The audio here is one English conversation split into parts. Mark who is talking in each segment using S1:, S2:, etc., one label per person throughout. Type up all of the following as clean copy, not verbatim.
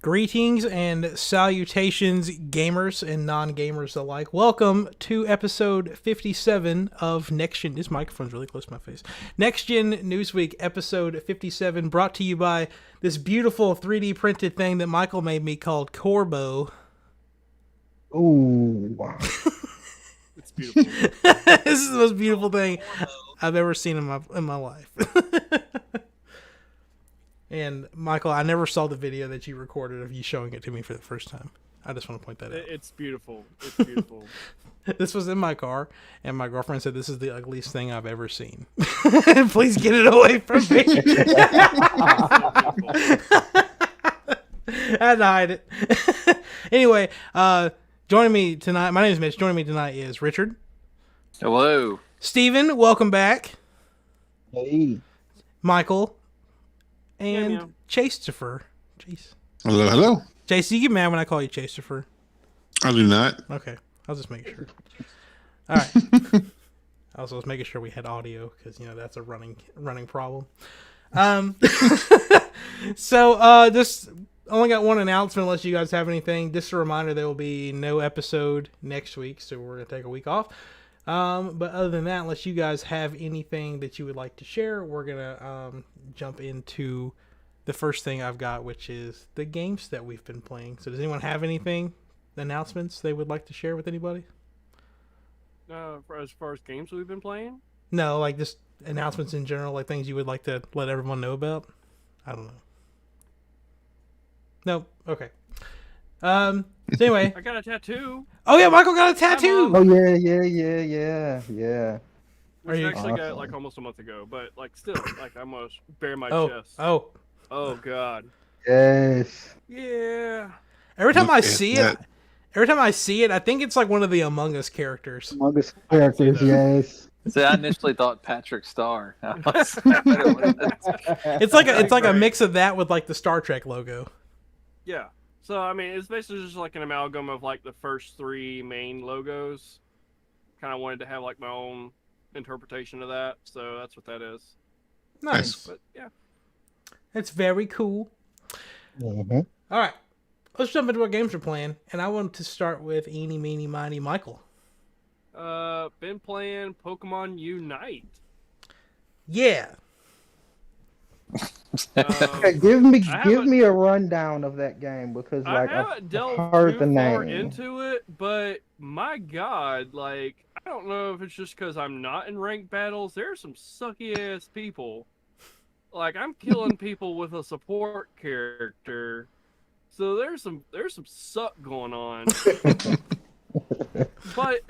S1: Greetings and salutations, gamers and non-gamers alike. Welcome to episode 57 of Next Gen. This microphone's really close to my face. Next Gen Newsweek, episode 57, brought to you by this beautiful 3D printed thing that Michael made me called Corbo.
S2: Ooh.
S3: It's beautiful.
S1: This is the most beautiful thing I've ever seen in my life. And Michael, I never saw the video that you recorded of you showing it to me for the first time. I just want to point that out.
S3: It's beautiful. It's beautiful.
S1: This was in my car, and my girlfriend said this is the ugliest thing I've ever seen. Please get it away from me. I had to hide it. Anyway, joining me tonight, my name is Mitch. Joining me tonight is Richard.
S4: Hello.
S1: Steven, welcome back.
S2: Hey.
S1: Michael. And
S3: Yeah.
S1: Chastifer. Jeez.
S5: Hello, hello.
S1: Chase, you get mad when I call you Chastifer?
S5: I do not.
S1: Okay. I'll just make sure. All right. I was making sure we had audio because, that's a running problem. So, just only got one announcement unless you guys have anything. Just a reminder, there will be no episode next week, so we're going to take a week off. But other than that, unless you guys have anything that you would like to share, we're going to jump into the first thing I've got, which is the games that we've been playing. So does anyone have anything, announcements they would like to share with anybody?
S3: As far as games we've been playing?
S1: No, like just announcements in general, like things you would like to let everyone know about? I don't know. No? Okay. So anyway.
S3: I got a tattoo.
S1: Oh yeah, Michael got a tattoo!
S2: Oh yeah.
S3: Which
S1: you-
S3: I actually got
S2: Awesome.
S3: like almost a month ago, but like still, like I almost bare my
S1: Oh,
S3: chest.
S1: oh.
S3: Oh god.
S2: Yes.
S3: Yeah.
S1: Every time
S5: Look
S1: I
S5: at
S1: see
S5: that.
S1: it, I think it's like one of the Among Us characters.
S2: Among Us characters,
S3: that.
S2: yes.
S4: See, I initially thought Patrick Star.
S1: It's
S3: It's
S1: like a
S3: great.
S1: mix of that with like the Star Trek logo.
S3: Yeah. So I mean, it's basically just like an amalgam of like the first three main logos. Kind of wanted to have like my own interpretation of that, so that's what that is.
S1: Nice.
S3: But yeah.
S1: It's very cool.
S2: Mhm.
S1: All right. Let's jump into what games we're playing. And I want to start with Eeny, Meeny, Miny, Michael.
S3: Been playing Pokemon Unite.
S1: Yeah.
S2: Okay, give me
S3: I
S2: give
S3: haven't-
S2: me a rundown of that game because
S3: I
S2: like
S3: haven't
S2: I've
S3: delved
S2: heard
S3: too
S2: the
S3: far
S2: name.
S3: into it, but my god, like, I don't know if it's just because I'm not in ranked battles. There's some sucky ass people. Like, I'm killing people with a support character, so there's some suck going on. But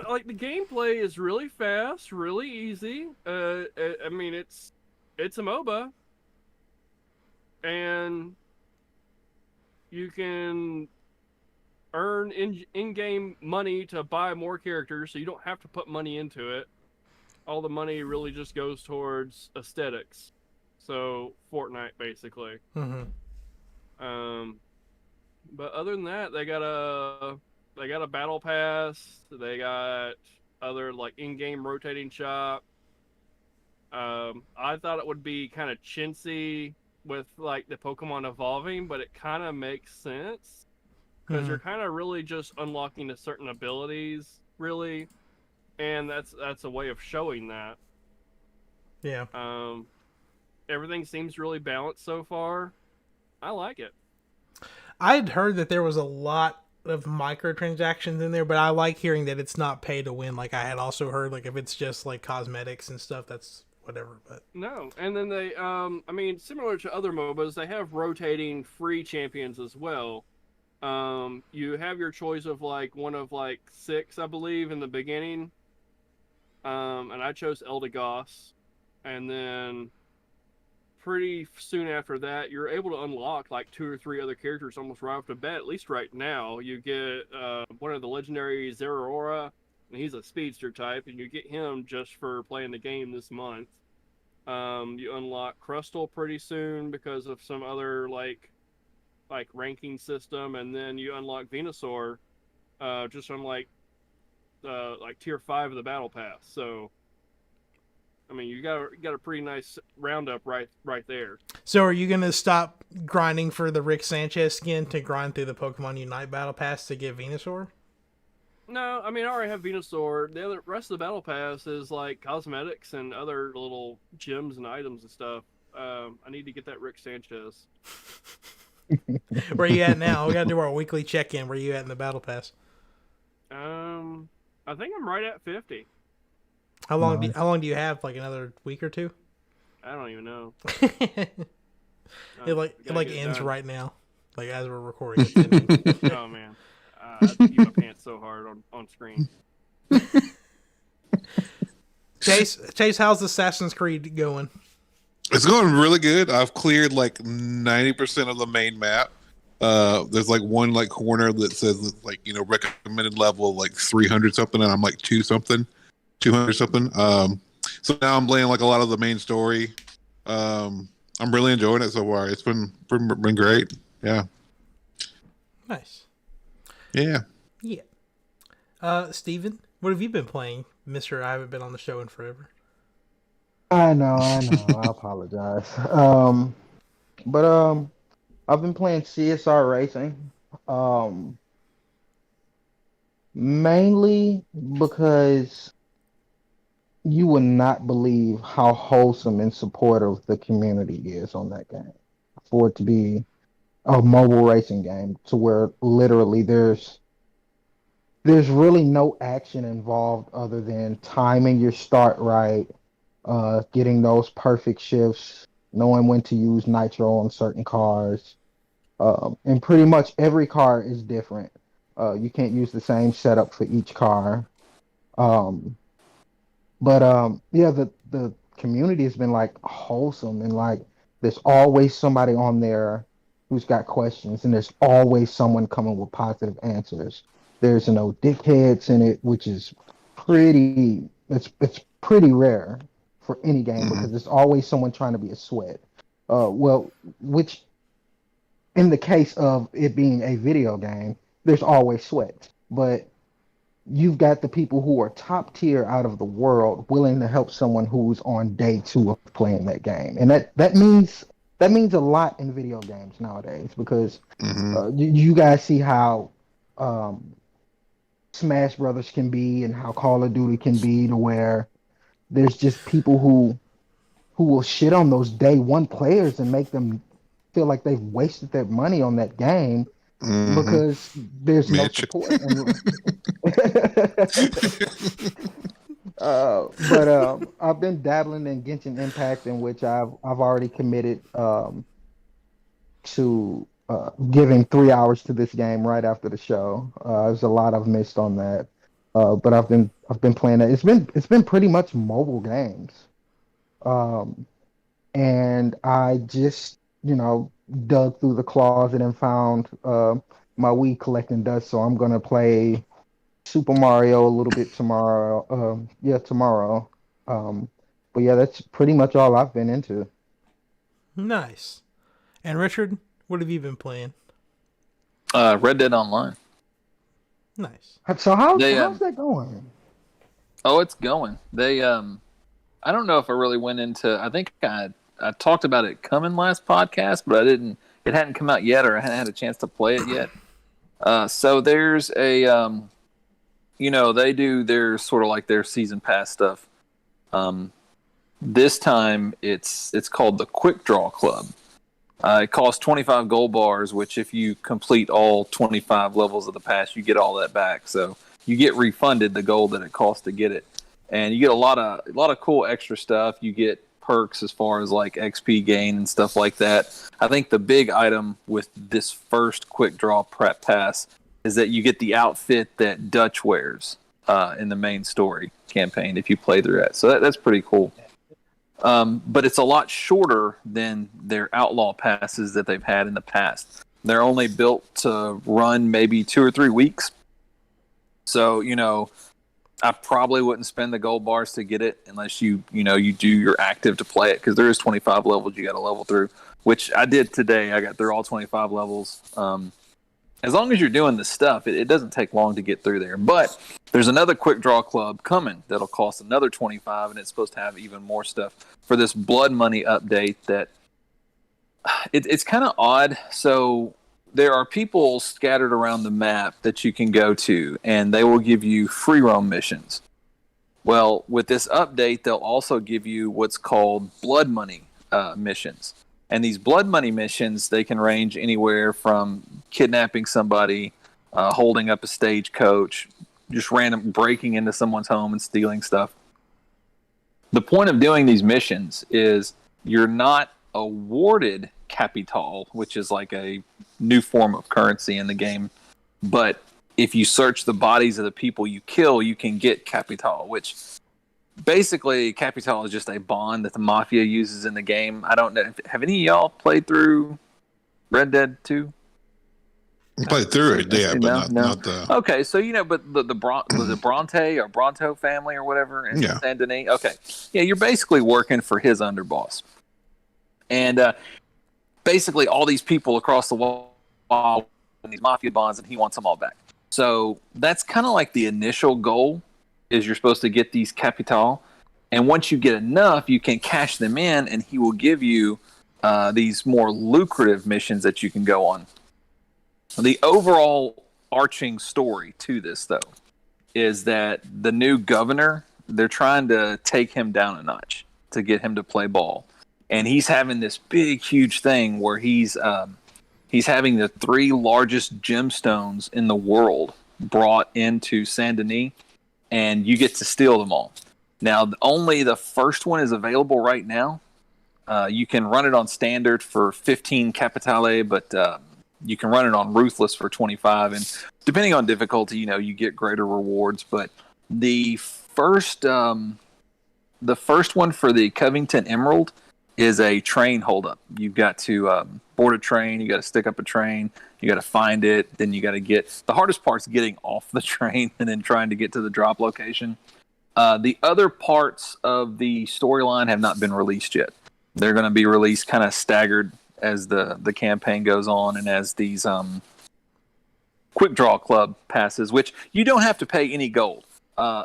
S3: like the gameplay is really fast, really easy. I mean it's a MOBA, and you can earn in-game money to buy more characters, so you don't have to put money into it. All the money really just goes towards aesthetics. So Fortnite basically.
S1: Mm-hmm.
S3: But other than that, they got a battle pass. They got other like in-game rotating shop. I thought it would be kind of chintzy with like the Pokemon evolving, but it kind of makes sense because you're kind of really just unlocking the certain abilities, really, and that's a way of showing that.
S1: Yeah.
S3: Everything seems really balanced so far. I like it.
S1: I'd heard that there was a lot of microtransactions in there, but I like hearing that it's not pay to win. Like I had also heard, like if it's just like cosmetics and stuff, that's whatever. But
S3: No, and then they, I mean, similar to other MOBAs, they have rotating free champions as well. You have your choice of like one of like 6, I believe, in the beginning. And I chose Eldegoss, and then pretty soon after that, you're able to unlock like 2 or 3 other characters almost right off the bat. At least right now, you get one of the legendary Zeraora, and he's a speedster type, and you get him just for playing the game this month. You unlock Crustle pretty soon because of some other like ranking system, and then you unlock Venusaur just on like tier 5 of the battle pass. So I mean, you got a pretty nice roundup right there.
S1: So are you gonna stop grinding for the Rick Sanchez skin to grind through the Pokemon Unite Battle Pass to get Venusaur?
S3: No, I mean I already have Venusaur. The rest of the battle pass is like cosmetics and other little gems and items and stuff. I need to get that Rick Sanchez.
S1: Where you at now? We gotta do our weekly check-in. Where you at in the Battle Pass?
S3: I think I'm right at 50.
S1: How long do you have? Like another week or two?
S3: I don't even know.
S1: It ends right now, like as we're recording. It's
S3: Oh man, I keep my pants so hard on screen.
S1: Chase, how's Assassin's Creed going?
S5: It's going really good. I've cleared like 90% of the main map. There's like one like corner that says like recommended level like 300 something, and I'm like 200 something. So now I'm playing like a lot of the main story. I'm really enjoying it so far. It's been great. Yeah.
S1: Nice.
S5: Yeah.
S1: Steven, what have you been playing, Mister? I haven't been on the show in forever.
S2: I know. I apologize. But I've been playing CSR Racing. Mainly because you would not believe how wholesome and supportive the community is on that game. For it to be a mobile racing game, to where literally there's really no action involved other than timing your start right, getting those perfect shifts, knowing when to use nitro on certain cars, and pretty much every car is different. You can't use the same setup for each car. But yeah, the community has been like wholesome, and like there's always somebody on there who's got questions, and there's always someone coming with positive answers. There's no dickheads in it, which is it's pretty rare for any game because there's always someone trying to be a sweat. Well, which in the case of it being a video game, there's always sweat, but you've got the people who are top tier out of the world willing to help someone who's on day 2 of playing that game, and that means a lot in video games nowadays because you guys see how Smash Brothers can be and how Call of Duty can be, to where there's just people who will shit on those day 1 players and make them feel like they've wasted their money on that game because there's no support. But I've been dabbling in Genshin Impact, in which I've already committed to giving 3 hours to this game right after the show. There's a lot I've missed on that, but I've been playing it. It's been pretty much mobile games, and I just dug through the closet and found my Wii collecting dust. So I'm gonna play Super Mario a little bit tomorrow. Tomorrow. But yeah, that's pretty much all I've been into.
S1: Nice. And Richard, what have you been playing?
S4: Red Dead Online.
S1: Nice.
S2: So how's that going?
S4: Oh, it's going. They I don't know if I really went into. I think I talked about it coming last podcast, but I didn't. It hadn't come out yet, or I hadn't had a chance to play it yet. So there's a they do their sort of like their season pass stuff. This time it's called the Quick Draw Club. It costs 25 gold bars, which if you complete all 25 levels of the pass, you get all that back. So you get refunded the gold that it costs to get it, and you get a lot of cool extra stuff. You get perks as far as like XP gain and stuff like that. I think the big item with this first Quick Draw prep pass is that you get the outfit that Dutch wears in the main story campaign if you play through that. So that's pretty cool. But it's a lot shorter than their outlaw passes that they've had in the past. They're only built to run maybe 2 or 3 weeks. So, I probably wouldn't spend the gold bars to get it unless you do your active to play it, because there is 25 levels you got to level through, which I did today. I got through all 25 levels. as long as you're doing the stuff, it doesn't take long to get through there. But there's another quick draw club coming that'll cost another 25, and it's supposed to have even more stuff for this Blood Money update. That it's kind of odd. So there are people scattered around the map that you can go to, and they will give you free roam missions. Well, with this update, they'll also give you what's called Blood Money missions. And these Blood Money missions, they can range anywhere from kidnapping somebody, holding up a stagecoach, just random breaking into someone's home and stealing stuff. The point of doing these missions is you're not awarded capital, which is like a new form of currency in the game. But if you search the bodies of the people you kill, you can get capital, which basically capital is just a bond that the mafia uses in the game. I don't know. Have any of y'all played through Red Dead 2?
S5: I played through it, yeah, but
S4: No.
S5: not the.
S4: Okay, so but the was it Bronte or Bronto family or whatever in Saint Denis? Okay, yeah, you're basically working for his underboss, and basically all these people across the wall and these mafia bonds, and he wants them all back. So that's kind of like the initial goal. Is you're supposed to get these capital, and once you get enough, you can cash them in, and he will give you these more lucrative missions that you can go on. The overall arching story to this, though, is that the new governor, they're trying to take him down a notch to get him to play ball, and he's having this big, huge thing where he's having the 3 largest gemstones in the world brought into Saint Denis. And you get to steal them all. Now, only the first one is available right now. You can run it on standard for 15 capitale, but you can run it on ruthless for 25. And depending on difficulty, you get greater rewards. But the first one for the Covington Emerald is a train holdup. You've got to board a train. You got to stick up a train. You got to find it. Then you got to the hardest part's getting off the train and then trying to get to the drop location. The other parts of the storyline have not been released yet. They're going to be released kind of staggered as the campaign goes on and as these quick draw club passes, which you don't have to pay any gold.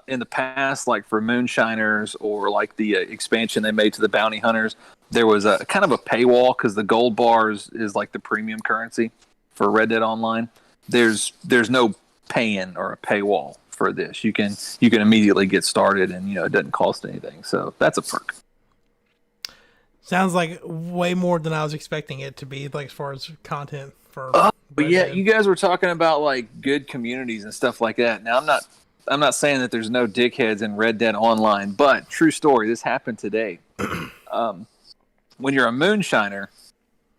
S4: In the past, like for Moonshiners or like the expansion they made to the Bounty Hunters, there was a kind of a paywall because the gold bars is like the premium currency for Red Dead Online. There's no pay-in or a paywall for this. You can immediately get started, and it doesn't cost anything. So that's a perk.
S1: Sounds like way more than I was expecting it to be, like as far as content for.
S4: But yeah, you guys were talking about like good communities and stuff like that. Now I'm not saying that there's no dickheads in Red Dead Online, but true story, this happened today. When you're a moonshiner,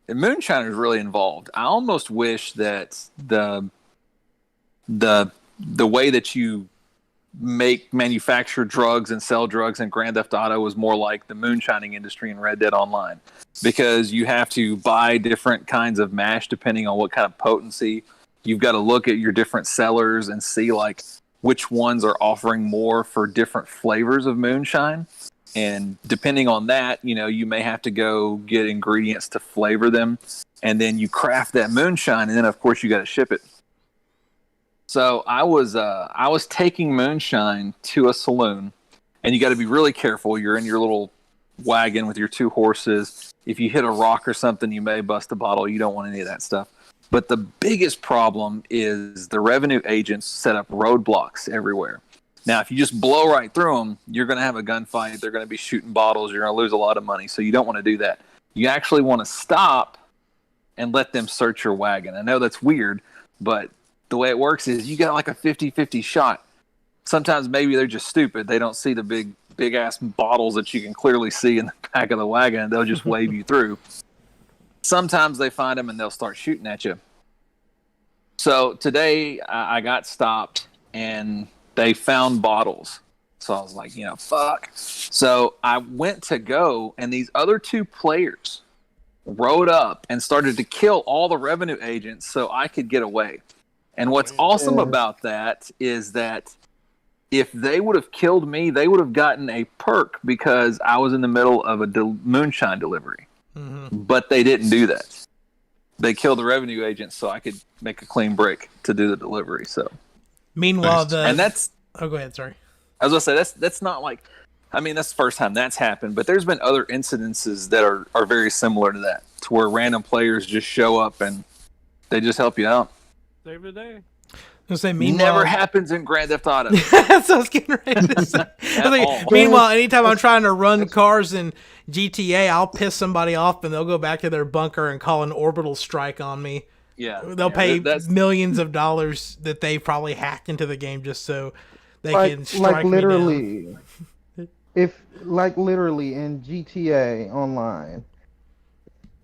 S4: the moonshiner's really involved. I almost wish that the way that you manufacture drugs and sell drugs in Grand Theft Auto was more like the moonshining industry in Red Dead Online, because you have to buy different kinds of mash depending on what kind of potency. You've got to look at your different sellers and see like which ones are offering more for different flavors of moonshine. And depending on that, you may have to go get ingredients to flavor them. And then you craft that moonshine. And then, of course, you got to ship it. So I was taking moonshine to a saloon. And you got to be really careful. You're in your little wagon with your 2 horses. If you hit a rock or something, you may bust a bottle. You don't want any of that stuff. But the biggest problem is the revenue agents set up roadblocks everywhere. Now, if you just blow right through them, you're going to have a gunfight. They're going to be shooting bottles. You're going to lose a lot of money. So you don't want to do that. You actually want to stop and let them search your wagon. I know that's weird, but the way it works is you got like a 50-50 shot. Sometimes maybe they're just stupid. They don't see the big ass bottles that you can clearly see in the back of the wagon, and they'll just wave you through. Sometimes they find them and they'll start shooting at you. So today I got stopped and they found bottles. So I was like, fuck. So I went to go, and these other 2 players rode up and started to kill all the revenue agents so I could get away. And what's awesome about that is that if they would have killed me, they would have gotten a perk because I was in the middle of a moonshine delivery. Mm-hmm. But they didn't do that. they killed the revenue agent so I could make a clean break to do the delivery. So
S1: Meanwhile,
S5: Nice.
S4: and that's
S1: oh, go ahead. Sorry.
S4: I was gonna say that's not like, I mean, that's the first time that's happened, but there's been other incidences that are very similar to that, to where random players just show up and they just help you out.
S3: Save the day.
S1: I was gonna say, meanwhile,
S4: Never happens in Grand Theft Auto.
S1: That's what I was getting ready to say. I was
S4: At
S1: like,
S4: all.
S1: meanwhile, anytime I'm trying to run cars in GTA, I'll piss somebody off and they'll go back to their bunker and call an orbital strike on me.
S4: Yeah,
S1: They'll pay
S4: that's
S1: millions of dollars that they probably hacked into the game just so they can
S2: like
S1: strike me down.
S2: literally, literally in GTA Online,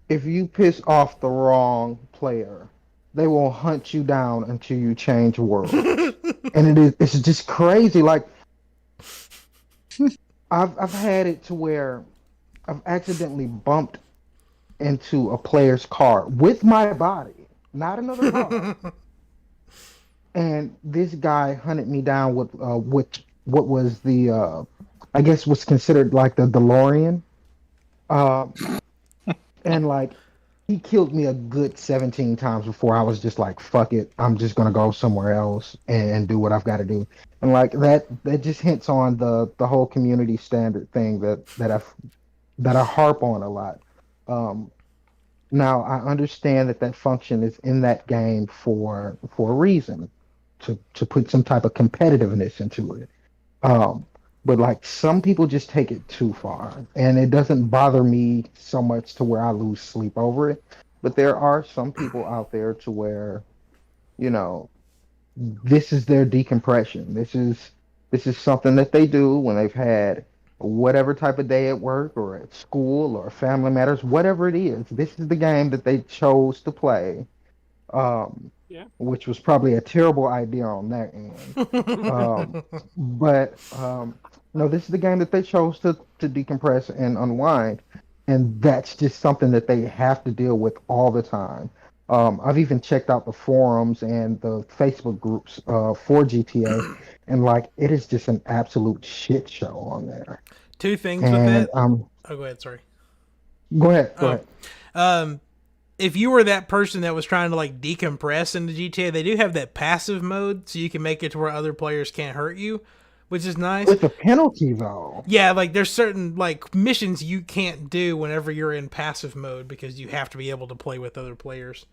S2: if you piss off the wrong player, they will hunt you down until you change world. And it's just crazy. Like I've had it to where I've accidentally bumped into a player's car with my body, not another car. And this guy hunted me down with what was the I guess was considered like the DeLorean. And like he killed me a good 17 times before I was just like, fuck it, I'm just gonna go somewhere else and do what I've got to do. And like that just hints on the whole community standard thing that I harp on a lot. Now I understand that function is in that game for a reason, to put some type of competitiveness into it. But like some people just take it too far, and it doesn't bother me so much to where I lose sleep over it. But there are some people out there to where, you know, this is their decompression. This is something that they do when they've had whatever type of day at work or at school or family matters, whatever it is. This is the game that they chose to play. Which was probably a terrible idea on their end. But no, this is the game that they chose to decompress and unwind, and that's just something that they have to deal with all the time. I've even checked out the forums and the Facebook groups for GTA, and like it is just an absolute shit show on there.
S1: Two things with that.
S2: Oh,
S1: go ahead. Sorry.
S2: Go ahead.
S1: If you were that person that was trying to like decompress into GTA, they do have that passive mode, so you can make it to where other players can't hurt you, which is nice.
S2: With the penalty though.
S1: Yeah, like there's certain like missions you can't do whenever you're in passive mode because you have to be able to play with other players.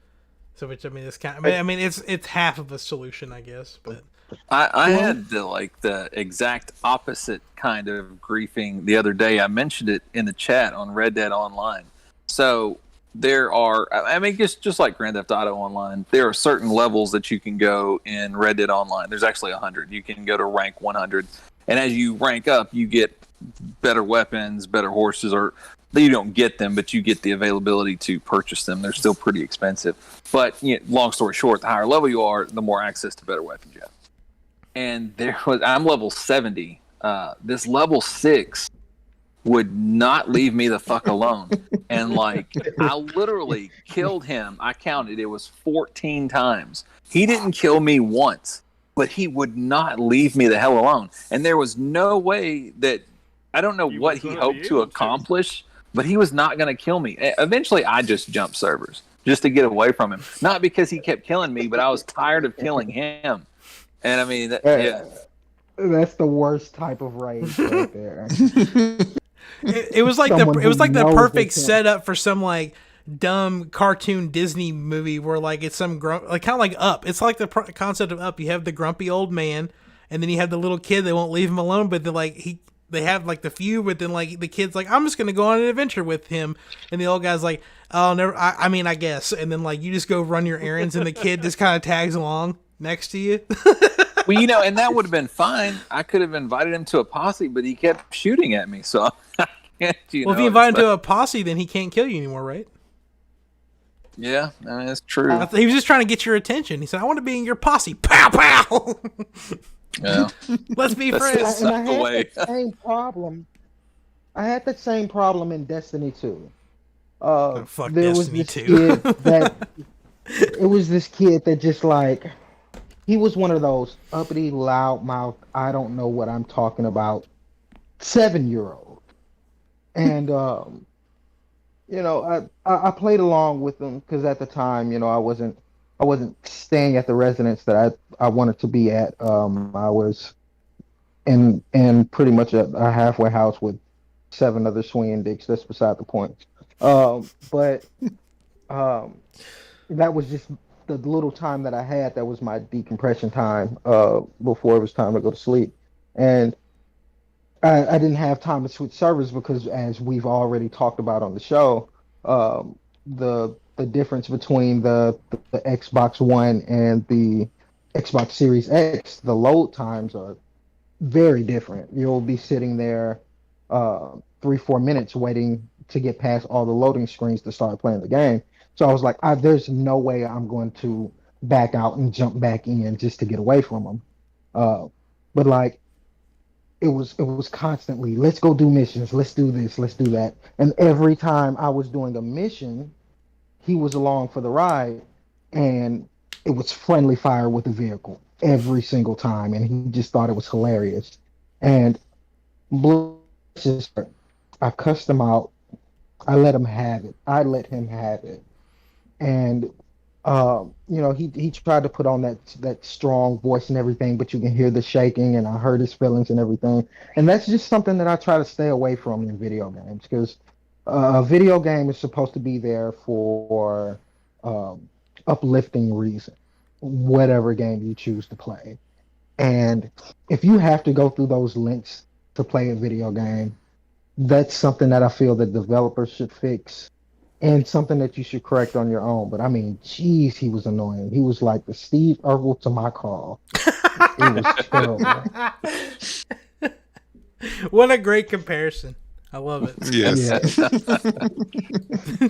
S1: So, which I mean, it's kind of, I mean, it's half of a solution, I guess. But
S4: I had the exact opposite kind of griefing the other day. I mentioned it in the chat on Red Dead Online. So there are, I mean, just like Grand Theft Auto Online, there are certain levels that you can go in Red Dead Online. There's actually 100. You can go to rank 100, and as you rank up, you get better weapons, better horses, or you don't get them, but you get the availability to purchase them. They're still pretty expensive. But long story short, the higher level you are, the more access to better weapons you have. And I'm level 70. This level 6 would not leave me the fuck alone. And like, I literally killed him. I counted, it was 14 times. He didn't kill me once, but he would not leave me the hell alone. And there was no way that, I don't know what he hoped to accomplish, but he was not going to kill me. Eventually, I just jumped servers just to get away from him. Not because he kept killing me, but I was tired of killing him. And I mean, yeah.
S2: That's the worst type of rage right there.
S1: It was like the perfect setup for some like dumb cartoon Disney movie where like it's some like kind of like Up. It's like the concept of Up. You have the grumpy old man, and then you have the little kid that won't leave him alone. But they have like the feud, but then like the kid's like, I'm just gonna go on an adventure with him, and the old guy's like, oh never. I mean I guess, and then like you just go run your errands, and the kid just kind of tags along next to you.
S4: Well, and that would have been fine. I could have invited him to a posse, but he kept shooting at me, so I can't.
S1: If you invite him to a posse, then he can't kill you anymore, right?
S4: Yeah, I mean, that's true.
S1: He was just trying to get your attention. He said, I want to be in your posse. Pow, pow!
S4: Yeah.
S1: Let's be friends.
S2: And I had the same problem. I had that same problem in Destiny 2.
S1: Fuck
S2: there
S1: Destiny
S2: was this
S1: 2.
S2: Kid that, it was this kid that just like, he was one of those uppity, loudmouth, I don't know what I'm talking about 7-year-old. And I played along with them because at the time, I wasn't staying at the residence that I wanted to be at. I was in pretty much a halfway house with seven other swinging dicks. That's beside the point. But um, that was just the little time that I had. That was my decompression time. Before it was time to go to sleep, and I didn't have time to switch servers because, as we've already talked about on the show, the difference between the Xbox One and the Xbox Series X, the load times are very different. You'll be sitting there 3-4 minutes waiting to get past all the loading screens to start playing the game. So I was like, there's no way I'm going to back out and jump back in just to get away from them. But like it was constantly, let's go do missions, let's do this, let's do that. And every time I was doing a mission, he was along for the ride, and it was friendly fire with the vehicle every single time, and he just thought it was hilarious. And Blue, just I cussed him out. I let him have it. I let him have it. And he tried to put on that strong voice and everything, but you can hear the shaking, and I hurt his feelings and everything. And that's just something that I try to stay away from in video games, because a video game is supposed to be there for uplifting reason, whatever game you choose to play. And if you have to go through those links to play a video game, that's something that I feel that developers should fix, and something that you should correct on your own. But I mean, geez, he was annoying. He was like the Steve Urkel to my Carl. It was terrible.
S1: What a great comparison. I love it.
S5: Yes.
S2: Yeah.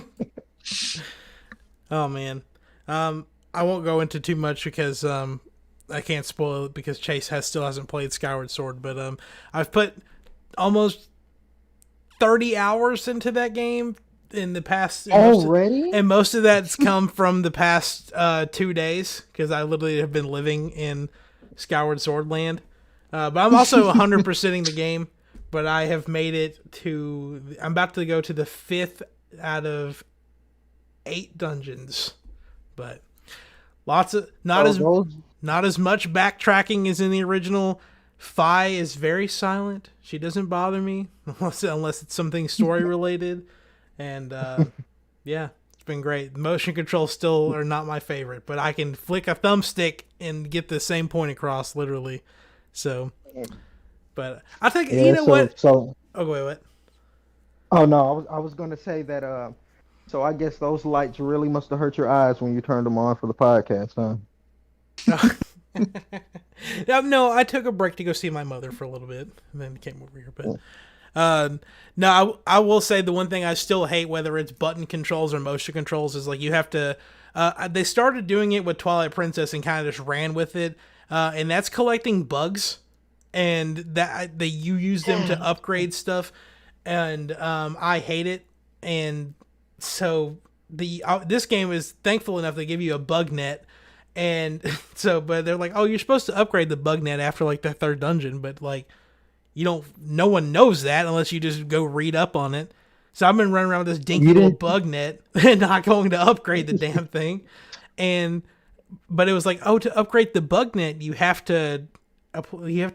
S1: Oh man. I won't go into too much because I can't spoil it because Chase still hasn't played Skyward Sword, but I've put almost 30 hours into that game in the past.
S2: Already?
S1: And most of that's come from the past 2 days, because I literally have been living in Skyward Sword land. But I'm also 100%ing the game, but I have made it to... I'm about to go to the 5th out of 8 dungeons. But lots of... Not as much backtracking as in the original. Fi is very silent. She doesn't bother me unless it's something story related. And yeah, it's been great. The motion controls still are not my favorite, but I can flick a thumbstick and get the same point across, literally. So, but I think what?
S2: So,
S1: oh wait, what?
S2: Oh no, I was going to say that. So I guess those lights really must have hurt your eyes when you turned them on for the podcast, huh?
S1: No, I took a break to go see my mother for a little bit, and then came over here. But no, I will say the one thing I still hate, whether it's button controls or motion controls, is like you have to. They started doing it with Twilight Princess and kind of just ran with it, and that's collecting bugs, and that you use them to upgrade stuff, and I hate it, and so this game is thankful enough to give you a bug net. And so, but they're like, oh, you're supposed to upgrade the bug net after like the 3rd dungeon, but like, no one knows that unless you just go read up on it. So I've been running around with this dinky little bug net and not going to upgrade the damn thing. But it was like, oh, to upgrade the bug net, you have to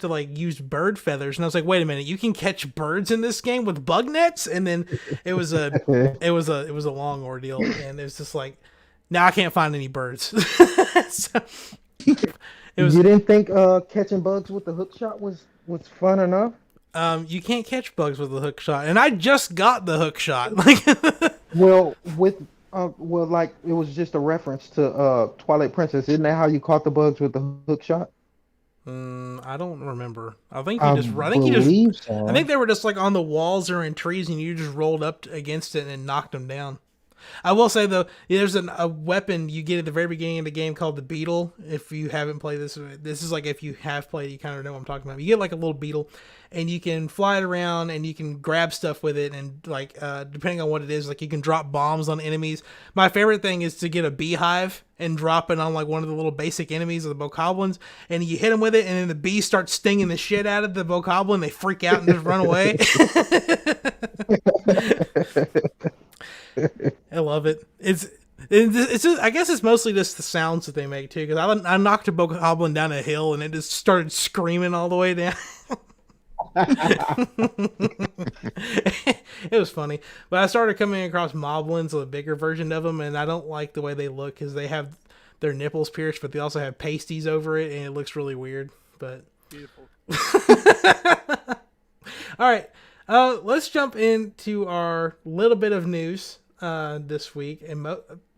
S1: like use bird feathers. And I was like, wait a minute, you can catch birds in this game with bug nets? And then it was a long ordeal. And it was just like, now I can't find any birds. So,
S2: You didn't think catching bugs with the hook shot was fun enough?
S1: You can't catch bugs with the hook shot, and I just got the hook shot. Like,
S2: well, like it was just a reference to Twilight Princess. Isn't that how you caught the bugs with the hook shot?
S1: I don't remember. I think
S2: I
S1: think they were just like on the walls or in trees, and you just rolled up against it and knocked them down. I will say though, there's a weapon you get at the very beginning of the game called the beetle. If you haven't played this is like, if you have played, you kind of know what I'm talking about. You get like a little beetle, and you can fly it around, and you can grab stuff with it, and like depending on what it is, like you can drop bombs on enemies. My favorite thing is to get a beehive and drop it on like one of the little basic enemies of the bokoblins, and you hit them with it, and then the bees start stinging the shit out of the bokoblin. They freak out and just run away. I love it. It's just, I guess it's mostly just the sounds that they make too. Because I knocked a bokoblin down a hill and it just started screaming all the way down. It was funny, but I started coming across moblins, a bigger version of them, and I don't like the way they look because they have their nipples pierced, but they also have pasties over it, and it looks really weird. But
S3: Beautiful.
S1: all right, let's jump into our little bit of news this week, and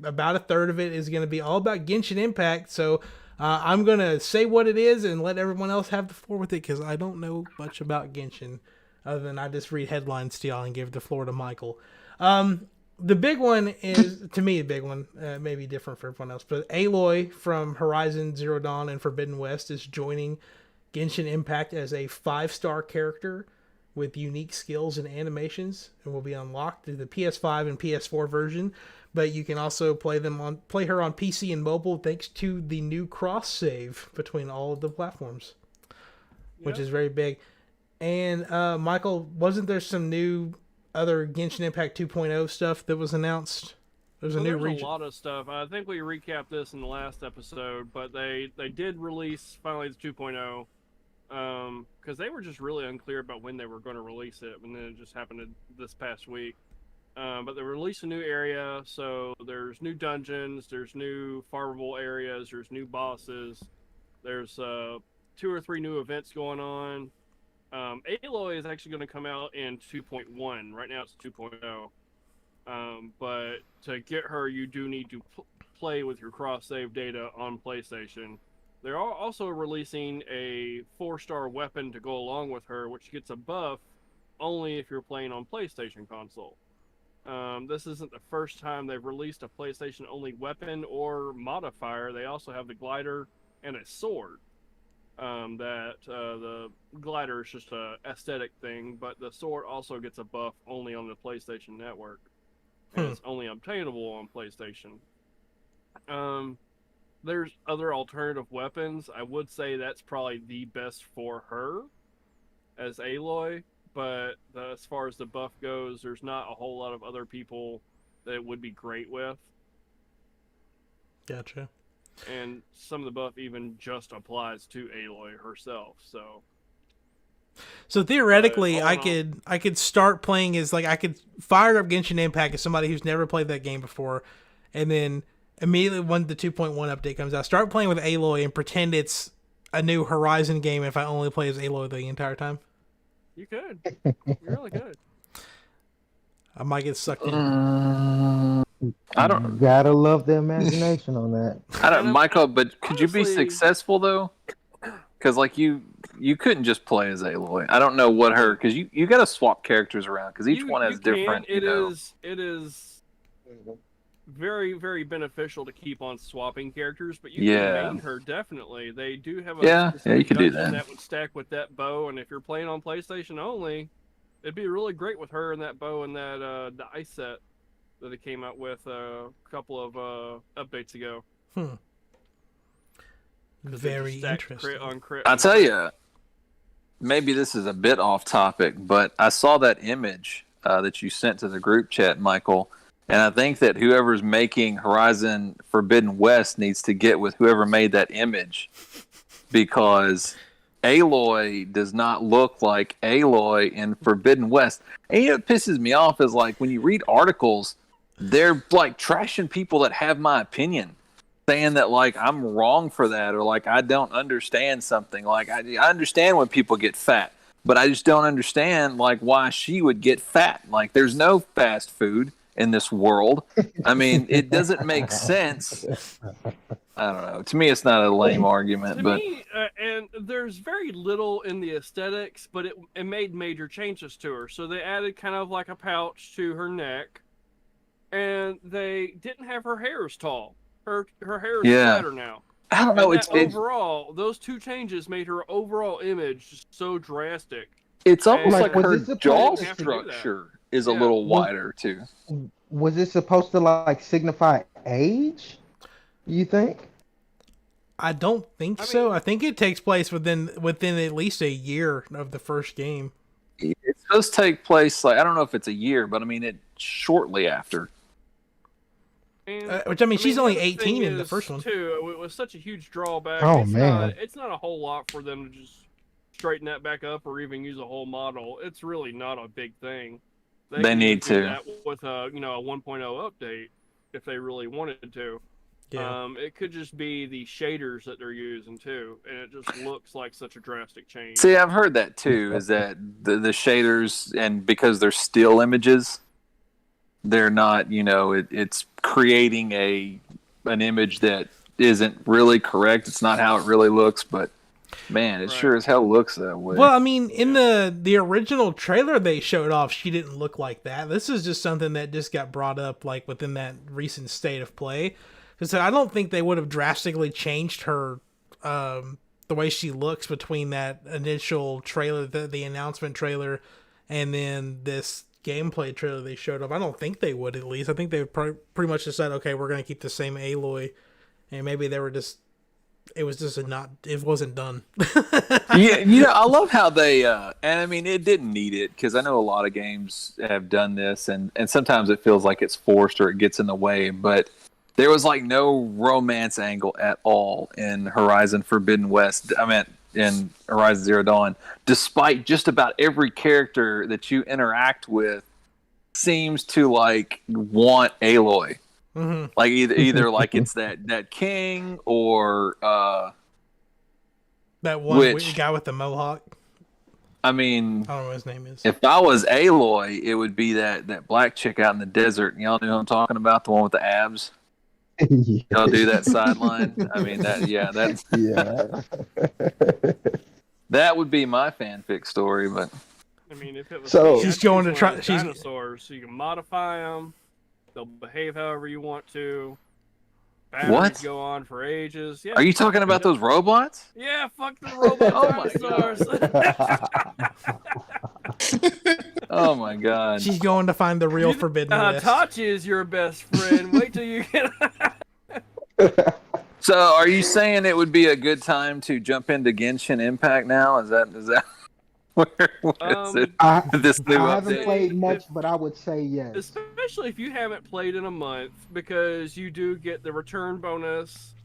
S1: about a third of it is going to be all about Genshin Impact. So I'm going to say what it is and let everyone else have the floor with it because I don't know much about Genshin other than I just read headlines to y'all and give the floor to Michael. The big one is, to me, a big one, maybe different for everyone else, but Aloy from Horizon Zero Dawn and Forbidden West is joining Genshin Impact as a 5-star character with unique skills and animations, and will be unlocked through the PS5 and PS4 version. But you can also play her on PC and mobile thanks to the new cross save between all of the platforms, which is very big. And Michael, wasn't there some new other Genshin Impact 2.0 stuff that was announced? There's a
S3: lot of stuff. I think we recapped this in the last episode, but they did release finally the 2.0. Because they were just really unclear about when they were going to release it, and then it just happened this past week. But they released a new area, so there's new dungeons, there's new farmable areas, there's new bosses, there's 2 or 3 new events going on. Aloy is actually going to come out in 2.1. Right now it's 2.0. But to get her, you do need to play with your cross-save data on PlayStation. They're also releasing a 4-star weapon to go along with her, which gets a buff only if you're playing on PlayStation console. This isn't the first time they've released a PlayStation-only weapon or modifier. They also have the glider and a sword. The glider is just an aesthetic thing, but the sword also gets a buff only on the PlayStation Network. And it's only obtainable on PlayStation. There's other alternative weapons. I would say that's probably the best for her as Aloy, but as far as the buff goes, there's not a whole lot of other people that it would be great with.
S1: Gotcha.
S3: And some of the buff even just applies to Aloy herself, so
S1: theoretically, I could start playing as, like, I could fire up Genshin Impact as somebody who's never played that game before, and then immediately when the 2.1 update comes out, start playing with Aloy and pretend it's a new Horizon game if I only play as Aloy the entire time.
S3: You could. You really could.
S1: I might get sucked in.
S4: I don't.
S2: Gotta love the imagination on that.
S4: I don't, Michael. But could you be
S3: honestly,
S4: successful though? Because like you couldn't just play as Aloy. I don't know what her, because you got to swap characters around because each one has different.
S3: It is very, very beneficial to keep on swapping characters, but you can main her definitely. They do have a
S4: you can do
S3: that would stack with that bow, and if you're playing on PlayStation only, it'd be really great with her and that bow and that the ice set that it came out with a couple of updates ago.
S1: Very interesting.
S4: I'll tell you, maybe this is a bit off topic, but I saw that image that you sent to the group chat, Michael, and I think that whoever's making Horizon Forbidden West needs to get with whoever made that image, because Aloy does not look like Aloy in Forbidden West. And you know what pisses me off is, like, when you read articles, they're like trashing people that have my opinion, saying that like I'm wrong for that, or like I don't understand something. Like I understand when people get fat, but I just don't understand like why she would get fat. Like there's no fast food in this world. I mean, it doesn't make sense. I don't know. To me, it's not a lame argument,
S3: to
S4: but
S3: me, and there's very little in the aesthetics, but it made major changes to her. So they added kind of like a pouch to her neck, and they didn't have her hair as tall. Her hair is flatter now.
S4: I don't know.
S3: Overall, those 2 changes made her overall image just so drastic.
S4: It's almost
S2: Like,
S4: like her
S2: was this
S4: jaw
S3: supposed to do that?
S4: structure is a little wider too.
S2: Was it supposed to like signify age? You think?
S1: I don't think so. I think it takes place within at least a year of the first game.
S4: It does take place, like, I don't know if it's a year, but I mean it shortly after.
S1: Which I mean, she's
S3: the
S1: only
S3: other
S1: 18
S3: thing
S1: in the
S3: is,
S1: first one.
S3: too. It was such a huge drawback.
S2: Oh,
S3: it's
S2: man.
S3: it's not a whole lot for them to just straighten that back up or even use a whole model. It's really not a big thing. They
S4: They
S3: can
S4: need
S3: even do
S4: to.
S3: that with a 1.0 update if they really wanted to.
S1: Yeah.
S3: It could just be the shaders that they're using too, and it just looks like such a drastic change.
S4: See, I've heard that too. Is that the shaders, and because they're still images, they're not. It's creating an image that isn't really correct. It's not how it really looks, but man, it
S3: Right.
S4: sure as hell looks that way.
S1: Well, I mean, in the original trailer they showed off, she didn't look like that. This is just something that just got brought up like within that recent state of play. Because I don't think they would have drastically changed her, the way she looks between that initial trailer, the announcement trailer, and then this gameplay trailer they showed off. I don't think they would, at least. I think they would pretty much decided, okay, we're going to keep the same Aloy. And maybe they were just, it wasn't done.
S4: Yeah, I love how they, and I mean, it didn't need it because I know a lot of games have done this, and sometimes it feels like it's forced or it gets in the way, but there was like no romance angle at all in Horizon Forbidden West. I meant in Horizon Zero Dawn, despite just about every character that you interact with seems to like want Aloy.
S1: Mm-hmm.
S4: Like either like it's that king or
S1: That one guy with the mohawk.
S4: I mean,
S1: I don't know what his name is.
S4: if I was Aloy, it would be that black chick out in the desert. Y'all know who I'm talking about, the one with the abs. Y'all do that sideline. I mean that's
S2: yeah.
S4: that would be my fanfic story, but
S3: I mean, if it was
S2: So-
S1: She's going to try- she's-
S3: dinosaurs, so you can modify them. They'll behave however you want to. Batteries
S4: What?
S3: go on for ages. Yeah.
S4: are you talking about those robots?
S3: Yeah, fuck the robot
S4: Oh my
S3: dinosaurs.
S4: Oh my god!
S1: She's going to find the real Forbidden West.
S3: Tachi is your best friend. Wait till you get.
S4: So, are you saying it would be a good time to jump into Genshin Impact now? Is that where is it? This new
S2: I haven't
S4: update?
S2: played much, but I would say yes.
S3: Especially if you haven't played in a month, because you do get the return bonus.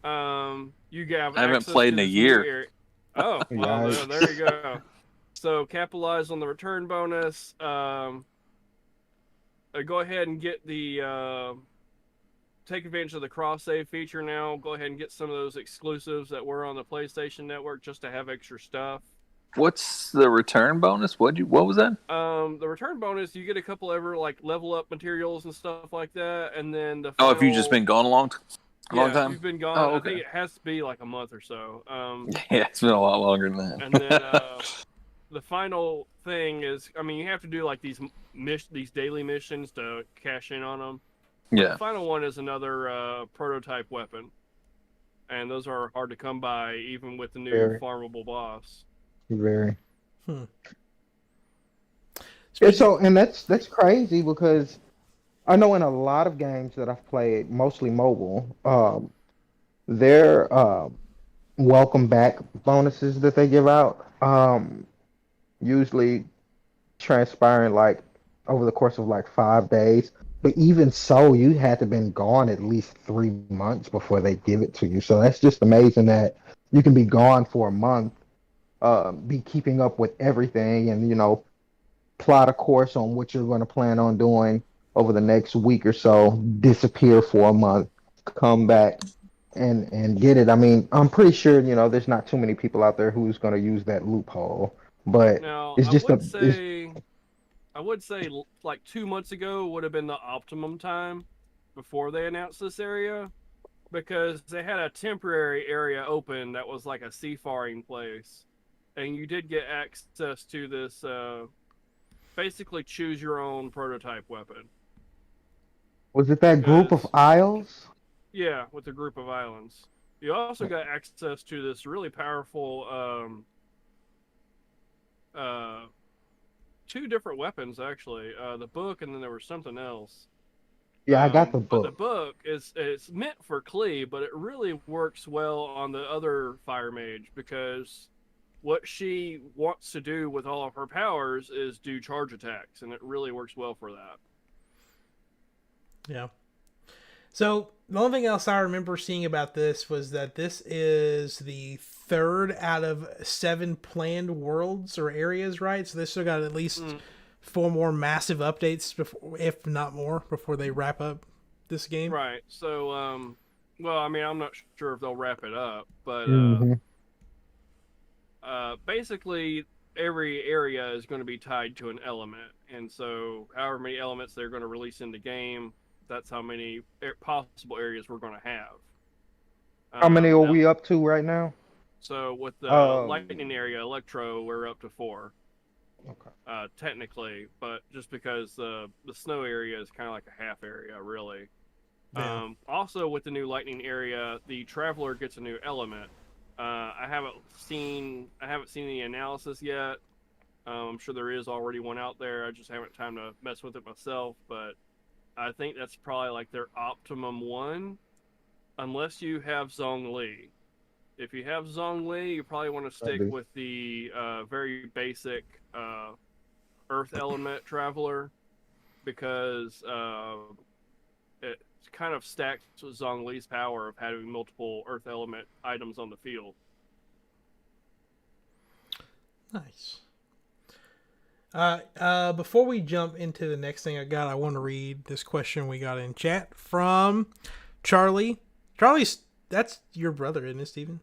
S3: You have.
S4: I haven't
S3: access
S4: played
S3: to
S4: in a
S3: this new
S4: year.
S3: area. Oh, well,
S2: Yikes.
S3: there you go. So capitalize on the return bonus. Go ahead and get the take advantage of the cross save feature now. Go ahead and get some of those exclusives that were on the PlayStation Network just to have extra stuff.
S4: What's the return bonus? What was that?
S3: The return bonus, you get a couple ever like level up materials and stuff like that, and then the
S4: Oh, if you've just been gone a long
S3: yeah,
S4: time.
S3: you've been gone.
S4: Oh,
S3: I
S4: okay.
S3: think it has to be like a month or so.
S4: Yeah, it's been a lot longer than that.
S3: And then the final thing is, I mean, you have to do like these daily missions to cash in on them.
S4: Yeah.
S3: The final one is another prototype weapon, and those are hard to come by even with the new
S2: Very.
S3: farmable boss.
S2: Very.
S1: Hmm.
S2: Yeah, so and that's crazy because I know in a lot of games that I've played, mostly mobile, their welcome back bonuses that they give out, usually transpiring like over the course of like 5 days. But even so, you had to been gone at least 3 months before they give it to you. So that's just amazing that you can be gone for a month, be keeping up with everything, and plot a course on what you're going to plan on doing over the next week or so, disappear for a month, come back and get it. I mean, I'm pretty sure, there's not too many people out there who's going to use that loophole, but
S3: Now,
S2: it's just
S3: I would say like 2 months ago would have been the optimum time before they announced this area, because they had a temporary area open that was like a seafaring place, and you did get access to this basically choose your own prototype weapon.
S2: was it that group of
S3: because-
S2: isles?
S3: Yeah, with a group of islands. You also got access to this really powerful 2 different weapons actually. The book, and then there was something else.
S2: Yeah, I got the
S3: But the
S2: book.
S3: book it's meant for Klee, but it really works well on the other fire mage, because what she wants to do with all of her powers is do charge attacks, and it really works well for that.
S1: Yeah. So the only thing else I remember seeing about this was that this is the third out of 7 planned worlds or areas, right? So they still got at least 4 more massive updates before, if not more, before they wrap up this game.
S3: Right. So, well, I mean, I'm not sure if they'll wrap it up, but
S2: Mhm.
S3: basically, every area is going to be tied to an element, and so however many elements they're going to release in the game, that's how many possible areas we're going to have.
S2: How many are
S3: Now,
S2: we up to right now?
S3: so with the
S2: Um.
S3: lightning area, Electro, we're up to 4.
S2: Okay.
S3: Technically, but just because the snow area is kind of like a half area, really.
S1: Yeah.
S3: Also, with the new lightning area, the traveler gets a new element. I haven't seen any analysis yet. I'm sure there is already one out there. I just haven't time to mess with it myself. But I think that's probably like their optimum one, unless you have Zhongli. If you have Zhongli, you probably want to stick
S2: Maybe.
S3: with the very basic Earth element traveler because it kind of stacks with Zhongli's power of having multiple Earth element items on the field.
S1: Nice. Before we jump into the next thing I want to read this question we got in chat from Charlie. Charlie's, that's your brother, isn't it, Steven?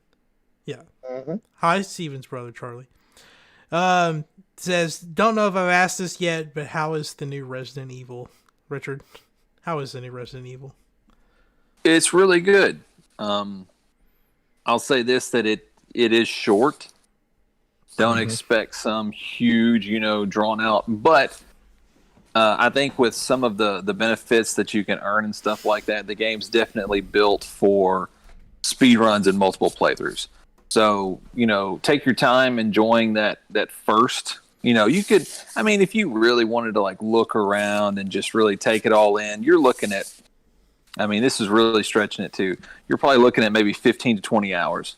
S1: Yeah.
S2: Mhm.
S1: Hi, Steven's brother, Charlie. Says, don't know if I've asked this yet, but how is the new Resident Evil? Richard, how is the new Resident Evil?
S4: It's really good. I'll say this, that it is short. Don't expect some huge, drawn out. But I think with some of the benefits that you can earn and stuff like that, the game's definitely built for speed runs and multiple playthroughs. So, take your time enjoying that first. You could, I mean, if you really wanted to like look around and just really take it all in, you're looking at, I mean, this is really stretching it too. You're probably looking at maybe 15 to 20 hours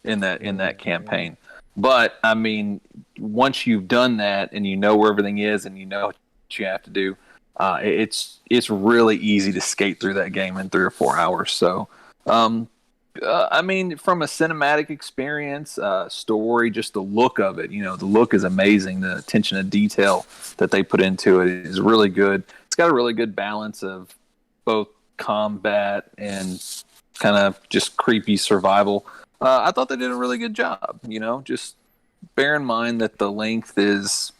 S4: in that campaign. But I mean, once you've done that and you know where everything is and you know what you have to do, it's really easy to skate through that game in 3 or 4 hours. So, I mean, from a cinematic experience, story, just the look of it, the look is amazing. The attention to detail that they put into it is really good. It's got a really good balance of both combat and kind of just creepy survival. I thought they did a really good job. Just bear in mind that the length is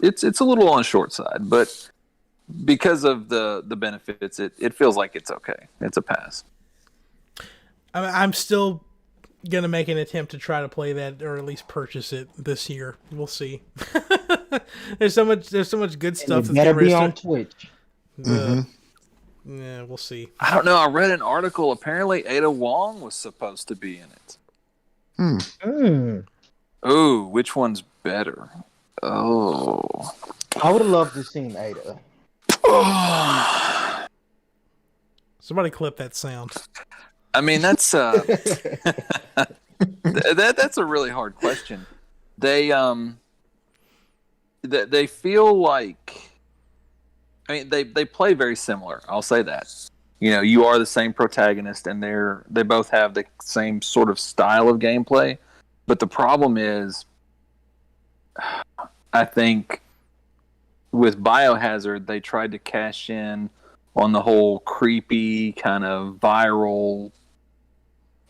S4: it's a little on the short side, but because of the benefits, it feels like it's okay. It's a pass.
S1: I'm still gonna make an attempt to try to play that, or at least purchase it this year. We'll see. There's so much good stuff.
S2: And it better be on Twitch.
S1: Yeah, we'll see.
S4: I don't know. I read an article. Apparently, Ada Wong was supposed to be in it. Ooh, which one's better? Oh,
S2: I would have loved to seen Ada.
S1: Somebody clip that sound.
S4: I mean, that's that's a really hard question. They feel like, I mean, they play very similar. I'll say that. You are the same protagonist, and they both have the same sort of style of gameplay. But the problem is, I think with Biohazard, they tried to cash in on the whole creepy kind of viral.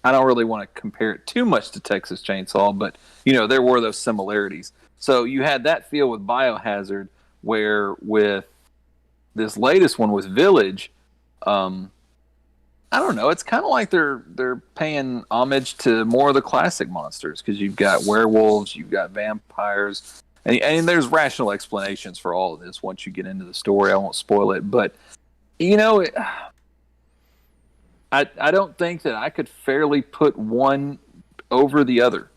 S4: I don't really want to compare it too much to Texas Chainsaw, but there were those similarities. So you had that feel with Biohazard, where with this latest one with Village, I don't know. It's kind of like they're paying homage to more of the classic monsters, because you've got werewolves, you've got vampires, and there's rational explanations for all of this once you get into the story. I won't spoil it, but I don't think that I could fairly put one over the other.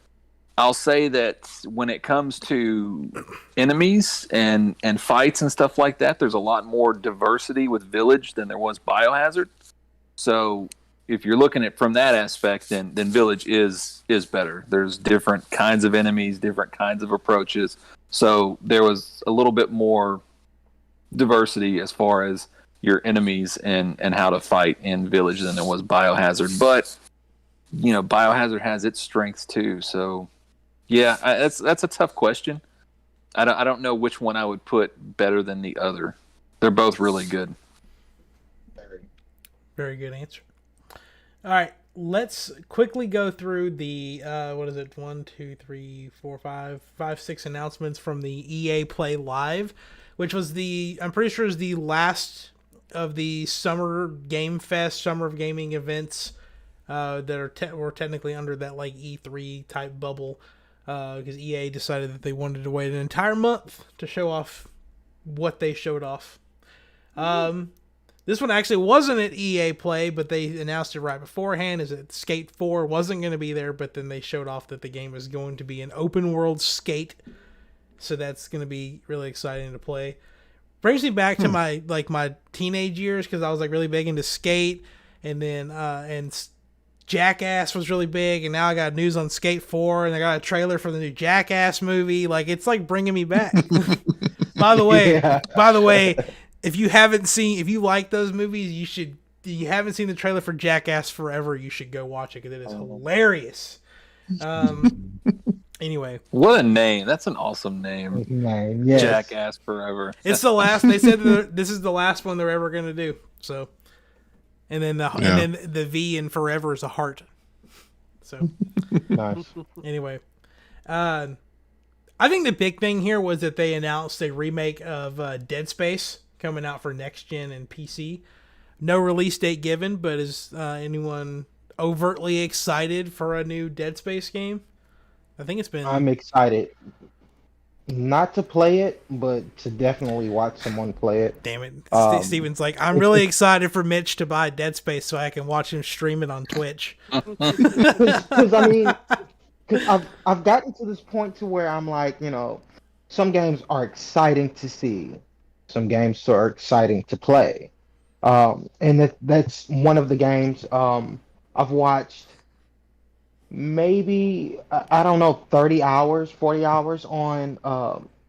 S4: I'll say that when it comes to enemies and fights and stuff like that, there's a lot more diversity with Village than there was Biohazard. So if you're looking at from that aspect, then Village is better. There's different kinds of enemies, different kinds of approaches. So there was a little bit more diversity as far as your enemies and how to fight in Village than it was Biohazard. But Biohazard has its strengths too. So yeah, that's a tough question. I don't know which one I would put better than the other. They're both really good.
S1: Very good answer. All right, let's quickly go through the what is it? 1, 2, 3, 4, 5, 6 announcements from the EA Play Live, which was I'm pretty sure is the last of the Summer Game Fest, Summer of Gaming events that were technically under that like E3 type bubble, because EA decided that they wanted to wait an entire month to show off what they showed off. This one actually wasn't at EA Play, but they announced it right beforehand. Is that Skate 4 wasn't going to be there, but then they showed off that the game is going to be an open world skate. So that's going to be really exciting to play. Brings me back to my teenage years, because I was like really big into Skate, and then Jackass was really big, and now I got news on Skate 4, and I got a trailer for the new Jackass movie. Like, it's like bringing me back. By the way, if you like those movies, you haven't seen the trailer for Jackass Forever, you should go watch it, because it is hilarious. Anyway.
S4: What a name. That's an awesome name.
S2: Yes.
S4: Jackass Forever.
S1: It's the last, they said this is the last one they're ever going to do. So, and then the V in Forever is a heart. So,
S2: Nice.
S1: Anyway, I think the big thing here was that they announced a remake of Dead Space coming out for next gen and PC. No release date given, but is anyone overtly excited for a new Dead Space game? I think it's been.
S2: I'm excited. Not to play it, but to definitely watch someone play it.
S1: Damn it. Steven's like, I'm really excited for Mitch to buy Dead Space so I can watch him stream it on Twitch.
S2: Because I mean, I've gotten to this point to where I'm like, some games are exciting to see, some games are exciting to play, and that's one of the games. I've watched maybe, I don't know, 30 hours, 40 hours on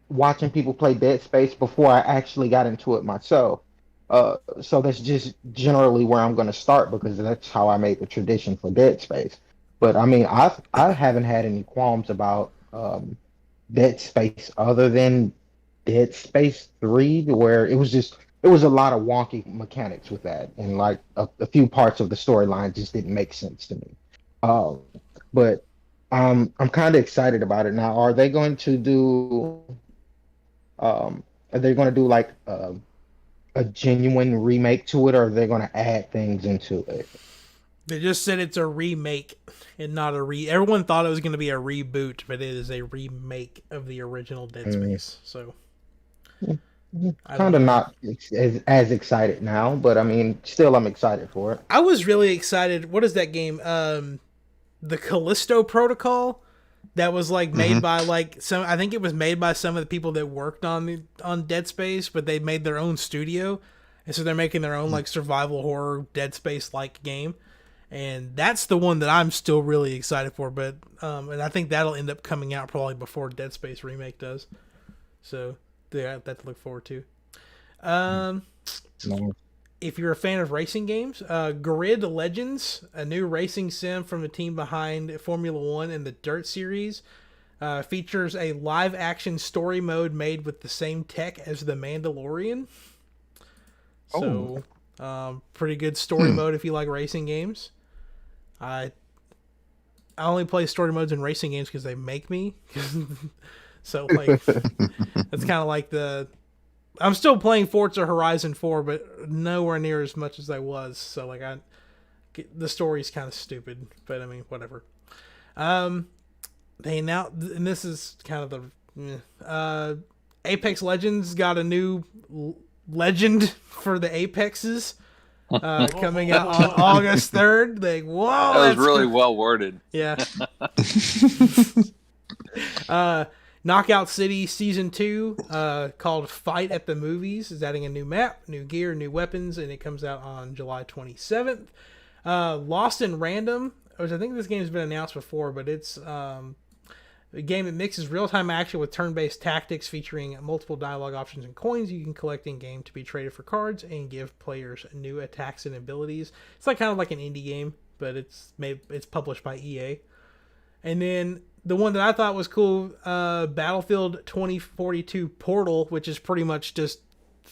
S2: watching people play Dead Space before I actually got into it myself. So that's just generally where I'm going to start, because that's how I made the tradition for Dead Space. But I mean, I haven't had any qualms about Dead Space other than Dead Space 3, where it was a lot of wonky mechanics with that, and like a few parts of the storyline just didn't make sense to me. But I'm kind of excited about it now. Are they going to do like a genuine remake to it, or are they going to add things into it?
S1: They just said it's a remake and not everyone thought it was going to be a reboot, but it is a remake of the original Dead Space. So
S2: Kind of not as excited now, but I mean, still I'm excited for it.
S1: I was really excited. What is that game? The Callisto Protocol, that was like made by like some. I think it was made by some of the people that worked on Dead Space, but they made their own studio, and so they're making their own like survival horror Dead Space like game, and that's the one that I'm still really excited for. But and I think that'll end up coming out probably before Dead Space Remake does. So yeah, that to look forward to. If you're a fan of racing games, Grid Legends, a new racing sim from the team behind Formula One and the Dirt series, features a live-action story mode made with the same tech as The Mandalorian. So, pretty good story mode if you like racing games. I only play story modes in racing games because they make me. So, like, that's kind of like I'm still playing Forza Horizon 4, but nowhere near as much as I was. So, like, the story's kind of stupid, but I mean, whatever. They now, and this is kind of the Apex Legends got a new legend for the Apexes coming out on August 3rd. Like, whoa,
S4: that was really well worded.
S1: Yeah. Knockout City Season 2, called Fight at the Movies, is adding a new map, new gear, new weapons, and it comes out on July 27th. Lost in Random, which I think this game's been announced before, but it's A game that mixes real-time action with turn-based tactics, featuring multiple dialogue options and coins you can collect in-game to be traded for cards and give players new attacks and abilities. It's like kind of like an indie game, but it's published by EA. And then the one that I thought was cool, Battlefield 2042 Portal, which is pretty much just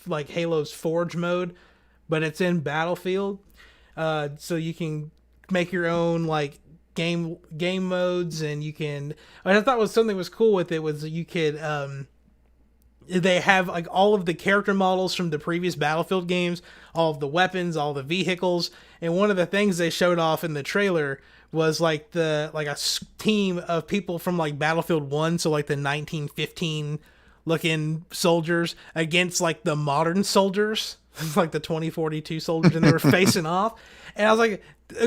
S1: like Halo's Forge mode, but it's in Battlefield. So you can make your own like game modes, and you can. What I thought was something was cool with it was you could. They have like all of the character models from the previous Battlefield games, all of the weapons, all the vehicles, and one of the things they showed off in the trailer was like a team of people from like Battlefield 1, so like the 1915 looking soldiers against like the modern soldiers, like the 2042 soldiers, and they were facing off. And I was like,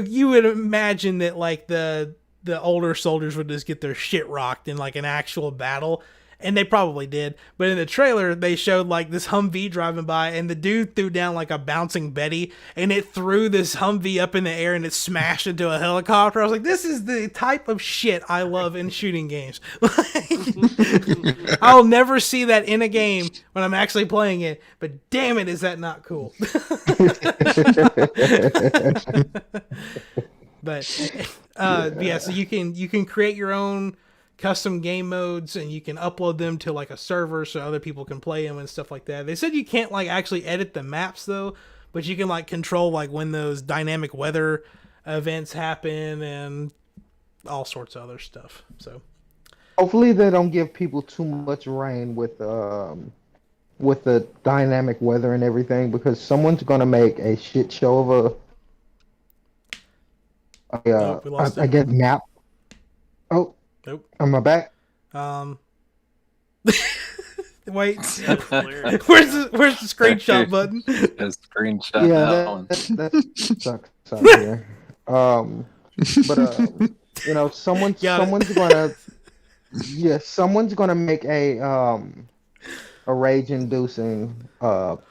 S1: you would imagine that like the older soldiers would just get their shit rocked in like an actual battle. And they probably did. But in the trailer, they showed like this Humvee driving by, and the dude threw down like a bouncing Betty, and it threw this Humvee up in the air, and it smashed into a helicopter. I was like, this is the type of shit I love in shooting games. I'll never see that in a game when I'm actually playing it, but damn it, is that not cool? But yeah, so you can create your own custom game modes, and you can upload them to like a server so other people can play them and stuff like that. They said you can't like actually edit the maps though, but you can like control like when those dynamic weather events happen and all sorts of other stuff. So
S2: hopefully they don't give people too much rain with the dynamic weather and everything, because someone's gonna make a shit show of
S1: we lost
S2: I
S1: it.
S2: guess map. Oh.
S1: Nope.
S2: Am I back?
S1: Wait.
S3: That's hilarious.
S1: Where's the screenshot button?
S4: A screenshot.
S2: Yeah,
S4: that one.
S2: that sucks out here. But you know, someone's gonna make a rage-inducing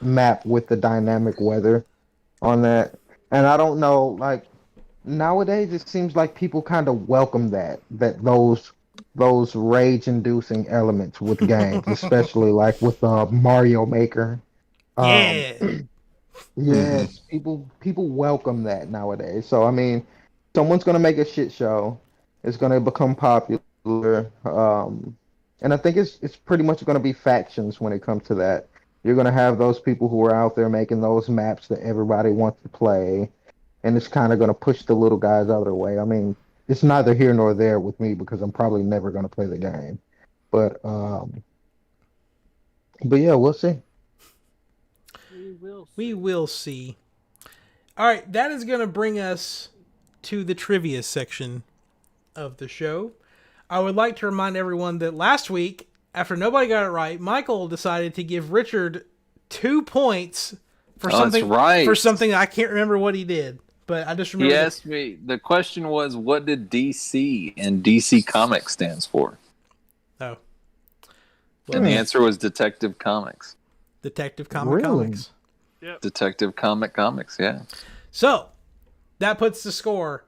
S2: map with the dynamic weather on that, and I don't know, like. Nowadays, it seems like people kind of welcome those rage-inducing elements with games, especially like with Mario Maker.
S1: Yeah.
S2: Yes, people welcome that nowadays. So I mean, someone's gonna make a shit show. It's gonna become popular, and I think it's pretty much gonna be factions when it comes to that. You're gonna have those people who are out there making those maps that everybody wants to play. And it's kind of going to push the little guys out of the way. I mean, it's neither here nor there with me because I'm probably never going to play the game. But yeah, we'll see.
S1: We will see. All right, that is going to bring us to the trivia section of the show. I would like to remind everyone that last week, after nobody got it right, Michael decided to give Richard 2 points for something.
S4: That's right.
S1: For something I can't remember what he did. But I just remember.
S4: He asked me. The question was, what did DC and DC Comics stands for?
S1: Oh.
S4: And the answer was Detective Comics.
S1: Detective Comics.
S3: Yep.
S4: Detective Comics, yeah.
S1: So, that puts the score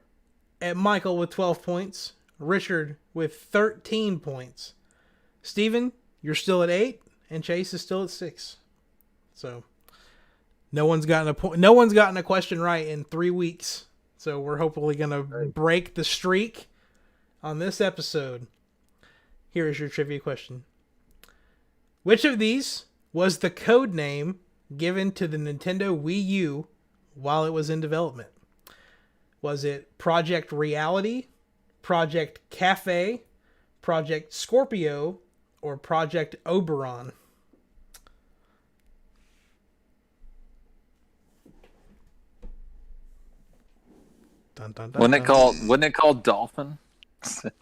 S1: at Michael with 12 points, Richard with 13 points. Steven, you're still at 8, and Chase is still at 6. So, no one's gotten a question right in 3 weeks. So, we're hopefully going to break the streak on this episode. Here is your trivia question. Which of these was the code name given to the Nintendo Wii U while it was in development? Was it Project Reality, Project Cafe, Project Scorpio, or Project Oberon? Dun, dun, dun,
S4: Wasn't it called Dolphin?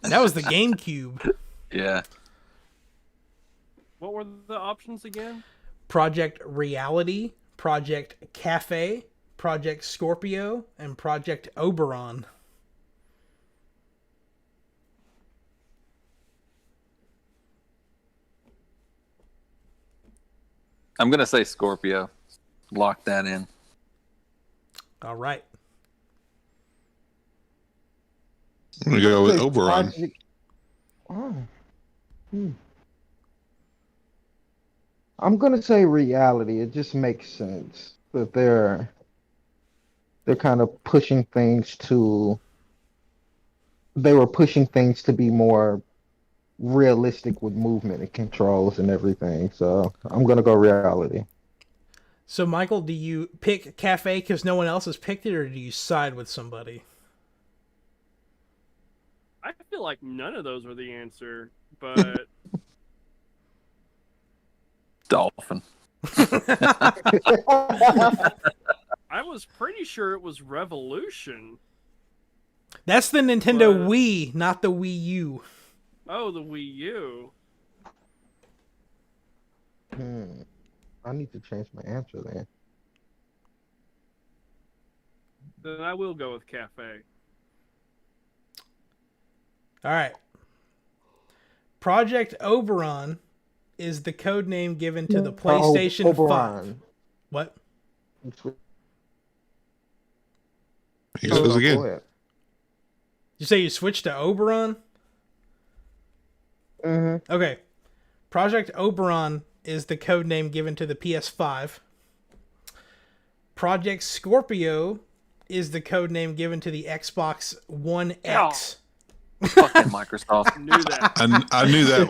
S1: That was the GameCube.
S4: Yeah.
S3: What were the options again?
S1: Project Reality, Project Cafe, Project Scorpio, and Project Oberon.
S4: I'm going to say Scorpio. Lock that in.
S1: All right.
S5: I'm going to go with Oberon.
S2: Oh. Hmm. I'm gonna say reality. It just makes sense that they're kind of pushing things to they were pushing things to be more realistic with movement and controls and everything. So I'm gonna go reality.
S1: So, Michael, do you pick Cafe because no one else has picked it, or do you side with somebody?
S3: I feel like none of those were the answer, but
S4: Dolphin.
S3: I was pretty sure it was Revolution.
S1: That's the Nintendo
S3: But-
S1: Wii, not the Wii U.
S3: Oh, the Wii U.
S2: I need to change my answer then.
S3: Then I will go with Cafe.
S1: All right. Project Oberon is the code name given to the PlayStation 5.
S2: Oberon.
S1: What?
S5: He goes
S2: Go
S5: again.
S2: ahead.
S1: You say you switched to Oberon?
S2: Mm-hmm.
S1: Okay. Project Oberon is the code name given to the PS5. Project Scorpio is the code name given to the Xbox One X.
S4: Fucking Microsoft.
S3: Knew that.
S5: I knew that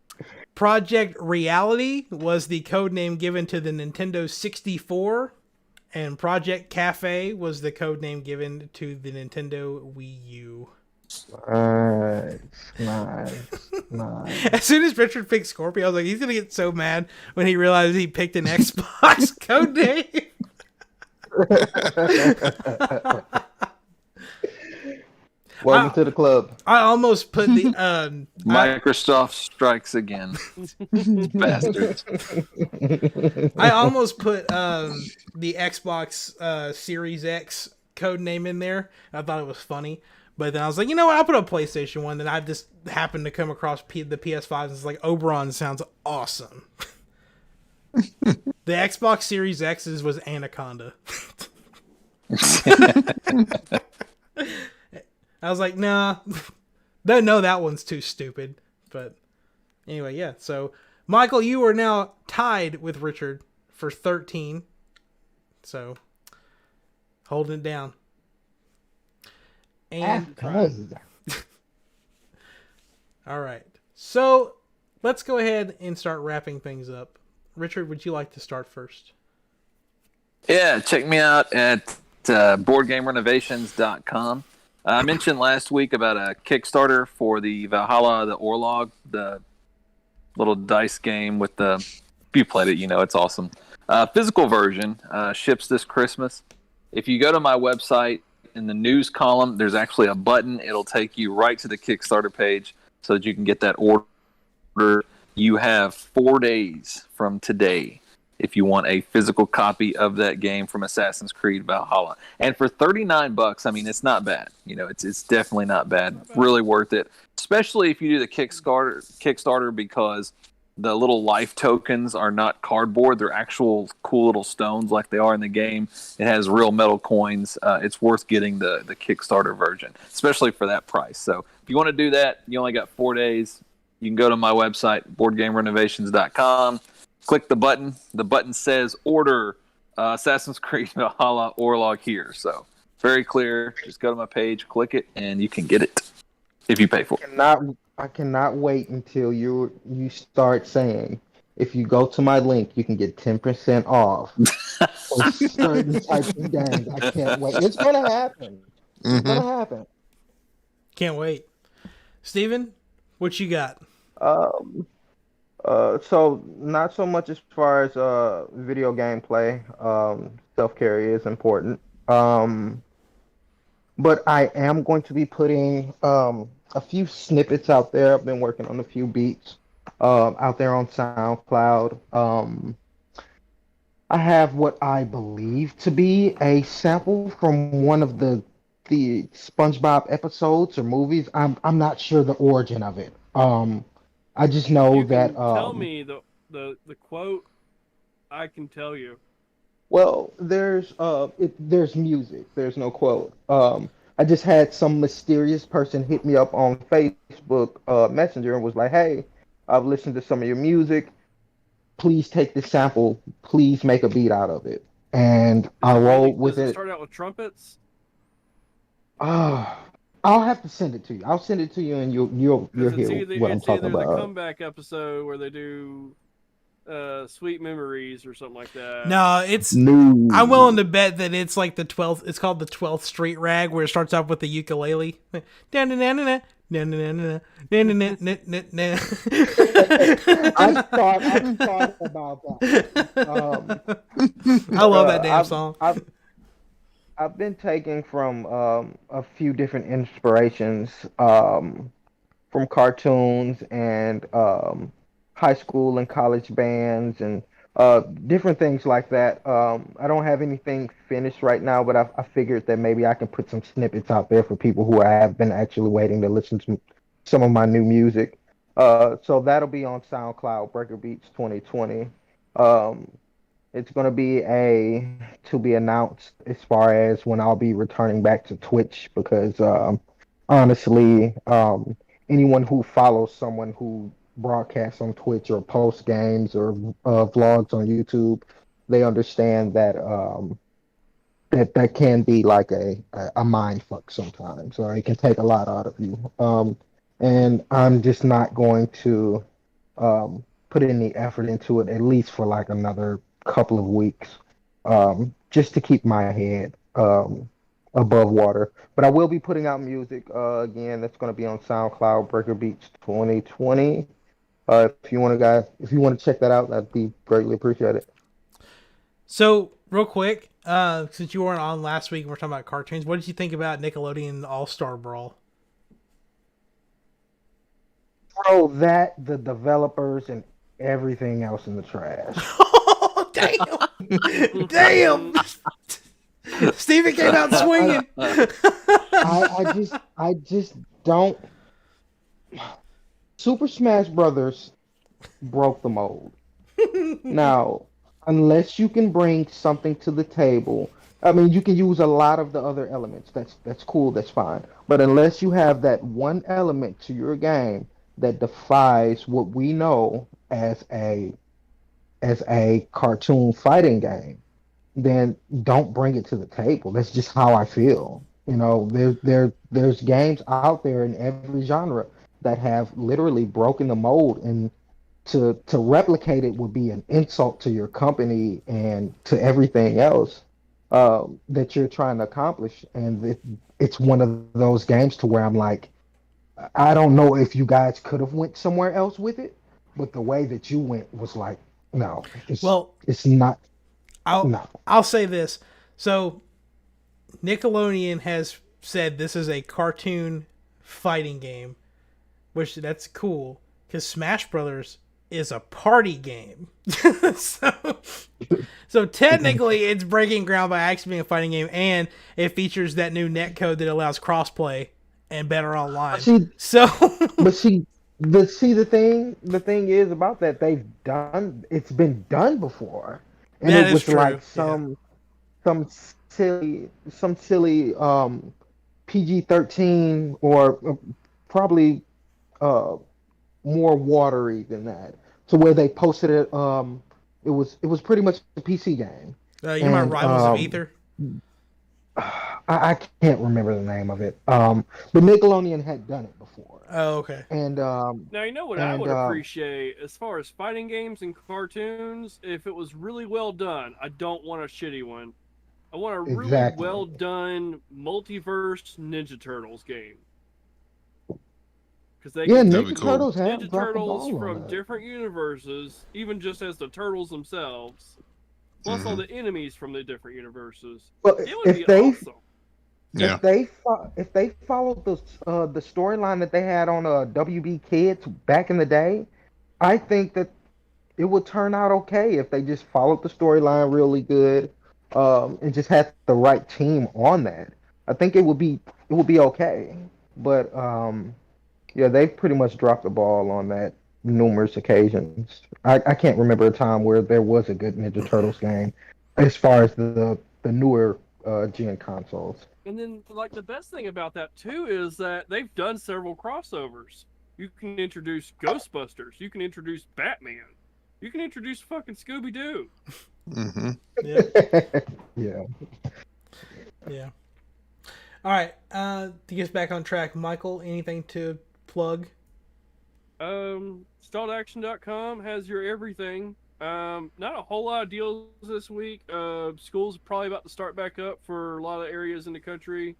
S5: one.
S1: Project Reality was the code name given to the Nintendo 64. And Project Cafe was the code name given to the Nintendo Wii U.
S2: Nice.
S1: As soon as Richard picked Scorpio, I was like, he's gonna get so mad when he realized he picked an Xbox code name.
S2: Welcome to the club.
S1: I almost put the
S4: Microsoft strikes again. Bastards.
S1: I almost put the Xbox Series X code name in there. I thought it was funny, but then I was like, you know what? I'll put a PlayStation one. Then I just happened to come across the PS5 and it's like Oberon sounds awesome. The Xbox Series X's was Anaconda. I was like, nah, no, that one's too stupid. But anyway, yeah. So, Michael, you are now tied with Richard for 13. So, holding it down. And all right. So, let's go ahead and start wrapping things up. Richard, would you like to start first?
S4: Yeah, check me out at boardgamerenovations.com. I mentioned last week about a Kickstarter for the Valhalla, the Orlog, the little dice game with the. If you played it, you know it's awesome. Physical version ships this Christmas. If you go to my website in the news column, there's actually a button. It'll take you right to the Kickstarter page so that you can get that order. You have 4 days from today if you want a physical copy of that game from Assassin's Creed Valhalla. And for $39, I mean, it's not bad. You know, it's definitely not bad. Really worth it, especially if you do the Kickstarter because the little life tokens are not cardboard. They're actual cool little stones like they are in the game. It has real metal coins. It's worth getting the Kickstarter version, especially for that price. So if you want to do that, you only got 4 days. You can go to my website, boardgamerenovations.com. Click the button. The button says order Assassin's Creed Valhalla Orlog here. So very clear. Just go to my page, click it, and you can get it if you pay for it.
S2: I cannot wait until you start saying, if you go to my link, you can get 10% off for certain types of games. I can't wait. It's gonna happen. It's gonna happen.
S1: Can't wait. Steven, what you got?
S2: So not so much as far as video game play. Self-care is important. But I am going to be putting a few snippets out there. I've been working on a few beats out there on SoundCloud. I have what I believe to be a sample from one of the SpongeBob episodes or movies. I'm not sure the origin of it. I just know
S3: You
S2: that.
S3: can tell me the quote. I can tell you.
S2: Well, there's music. There's no quote. I I just had some mysterious person hit me up on Facebook Messenger and was like, "Hey, I've listened to some of your music. Please take this sample. Please make a beat out of it." And I rolled with
S3: Does it
S2: it.
S3: start out with trumpets?
S2: Oh, I'll have to send it to you. I'll send it to you, and you'll
S3: Because
S2: hear what I'm
S3: it's
S2: talking
S3: either the
S2: about.
S3: comeback episode where they do Sweet Memories or something like that.
S1: No, it's. I'm willing
S2: No.
S1: to bet that it's like the 12th. It's called the 12th Street Rag, where it starts off with the ukulele.
S2: I've thought about that.
S1: I love that
S2: Uh,
S1: damn
S2: I've
S1: song.
S2: I've I've been taking from a few different inspirations from cartoons and high school and college bands and different things like that. I don't have anything finished right now, but I figured that maybe I can put some snippets out there for people who have been actually waiting to listen to some of my new music. So that'll be on SoundCloud, Breaker Beats 2020. Um, it's going to be a to be announced as far as when I'll be returning back to Twitch because honestly, anyone who follows someone who broadcasts on Twitch or posts games or vlogs on YouTube, they understand that that can be like a mind fuck sometimes, or it can take a lot out of you. And I'm just not going to put any effort into it, at least for like another couple of weeks, just to keep my head above water. But I will be putting out music again. That's going to be on SoundCloud, Breaker Beats 2020. If you want to check that out, that'd be greatly appreciated.
S1: So, real quick, since you weren't on last week and we're talking about cartoons, what did you think about Nickelodeon All Star Brawl?
S2: Throw that, the developers, and everything else in the trash.
S1: Oh, damn! Damn! Steven came out swinging.
S2: I just don't. Super Smash Brothers broke the mold. Now, unless you can bring something to the table, I mean, you can use a lot of the other elements. That's cool. That's fine. But unless you have that one element to your game that defies what we know as a cartoon fighting game, then don't bring it to the table. That's just how I feel. You know, there's games out there in every genre that have literally broken the mold, and to replicate it would be an insult to your company and to everything else that you're trying to accomplish. And it's one of those games to where I'm like, I don't know if you guys could have went somewhere else with it, but the way that you went was like, no,
S1: Well,
S2: it's not.
S1: I'll
S2: No.
S1: I'll say this. So, Nickelodeon has said this is a cartoon fighting game, which that's cool because Smash Brothers is a party game. so, so technically, it's breaking ground by actually being a fighting game, and it features that new netcode that allows crossplay and better online.
S2: See,
S1: So,
S2: but the thing is about that it's been done before, and
S1: that
S2: it
S1: is
S2: was
S1: true.
S2: like
S1: Yeah.
S2: some some silly PG-13 or probably uh more watery than that, to where they posted it. It was pretty much a PC game,
S1: You know my
S2: and
S1: Rivals of Ether?
S2: I can't remember the name of it. But Nickelodeon had done it before,
S1: Oh, okay.
S2: and
S3: Now, you know what I would appreciate as far as fighting games and cartoons? If it was really well done. I don't want a shitty one. I want a really
S2: Exactly.
S3: well done multiverse Ninja Turtles game. Because they can
S5: That'd be
S2: Ninja
S5: cool.
S2: Turtles have
S3: Ninja
S2: dropped the
S3: Turtles
S2: ball on
S3: from
S2: that.
S3: different universes, even just as the turtles themselves, plus all the enemies from the different universes.
S2: But
S3: It would be awesome.
S5: Yeah.
S2: if they followed the storyline that they had on WB Kids back in the day, I think that it would turn out okay if they just followed the storyline really good, and just had the right team on that. I think it would be okay. But yeah, they've pretty much dropped the ball on that numerous occasions. I can't remember a time where there was a good Ninja Turtles game as far as the newer gen consoles.
S3: And then, like, the best thing about that too is that they've done several crossovers. You can introduce Ghostbusters. You can introduce Batman. You can introduce fucking Scooby Doo.
S5: Mm-hmm.
S1: Yeah.
S2: Yeah.
S1: Yeah. All right. To get us back on track, Michael, anything to plug?
S3: StalledAction.com has your everything. Not a whole lot of deals this week. School's probably about to start back up for a lot of areas in the country.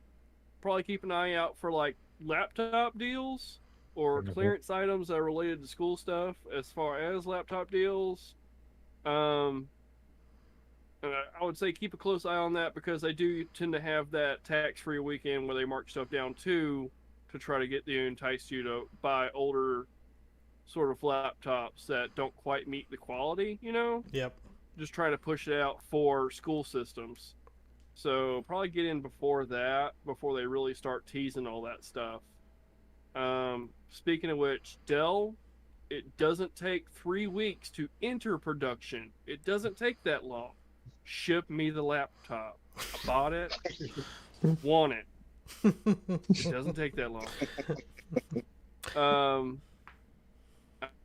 S3: Probably keep an eye out for like laptop deals or clearance items that are related to school stuff as far as laptop deals. I would say keep a close eye on that because they do tend to have that tax-free weekend where they mark stuff down too to try to entice you to buy older sort of laptops that don't quite meet the quality,
S1: Yep.
S3: Just trying to push it out for school systems. So probably get in before they really start teasing all that stuff. Speaking of which, Dell, it doesn't take 3 weeks to enter production. It doesn't take that long. Ship me the laptop. I bought it. Want it. It doesn't take that long.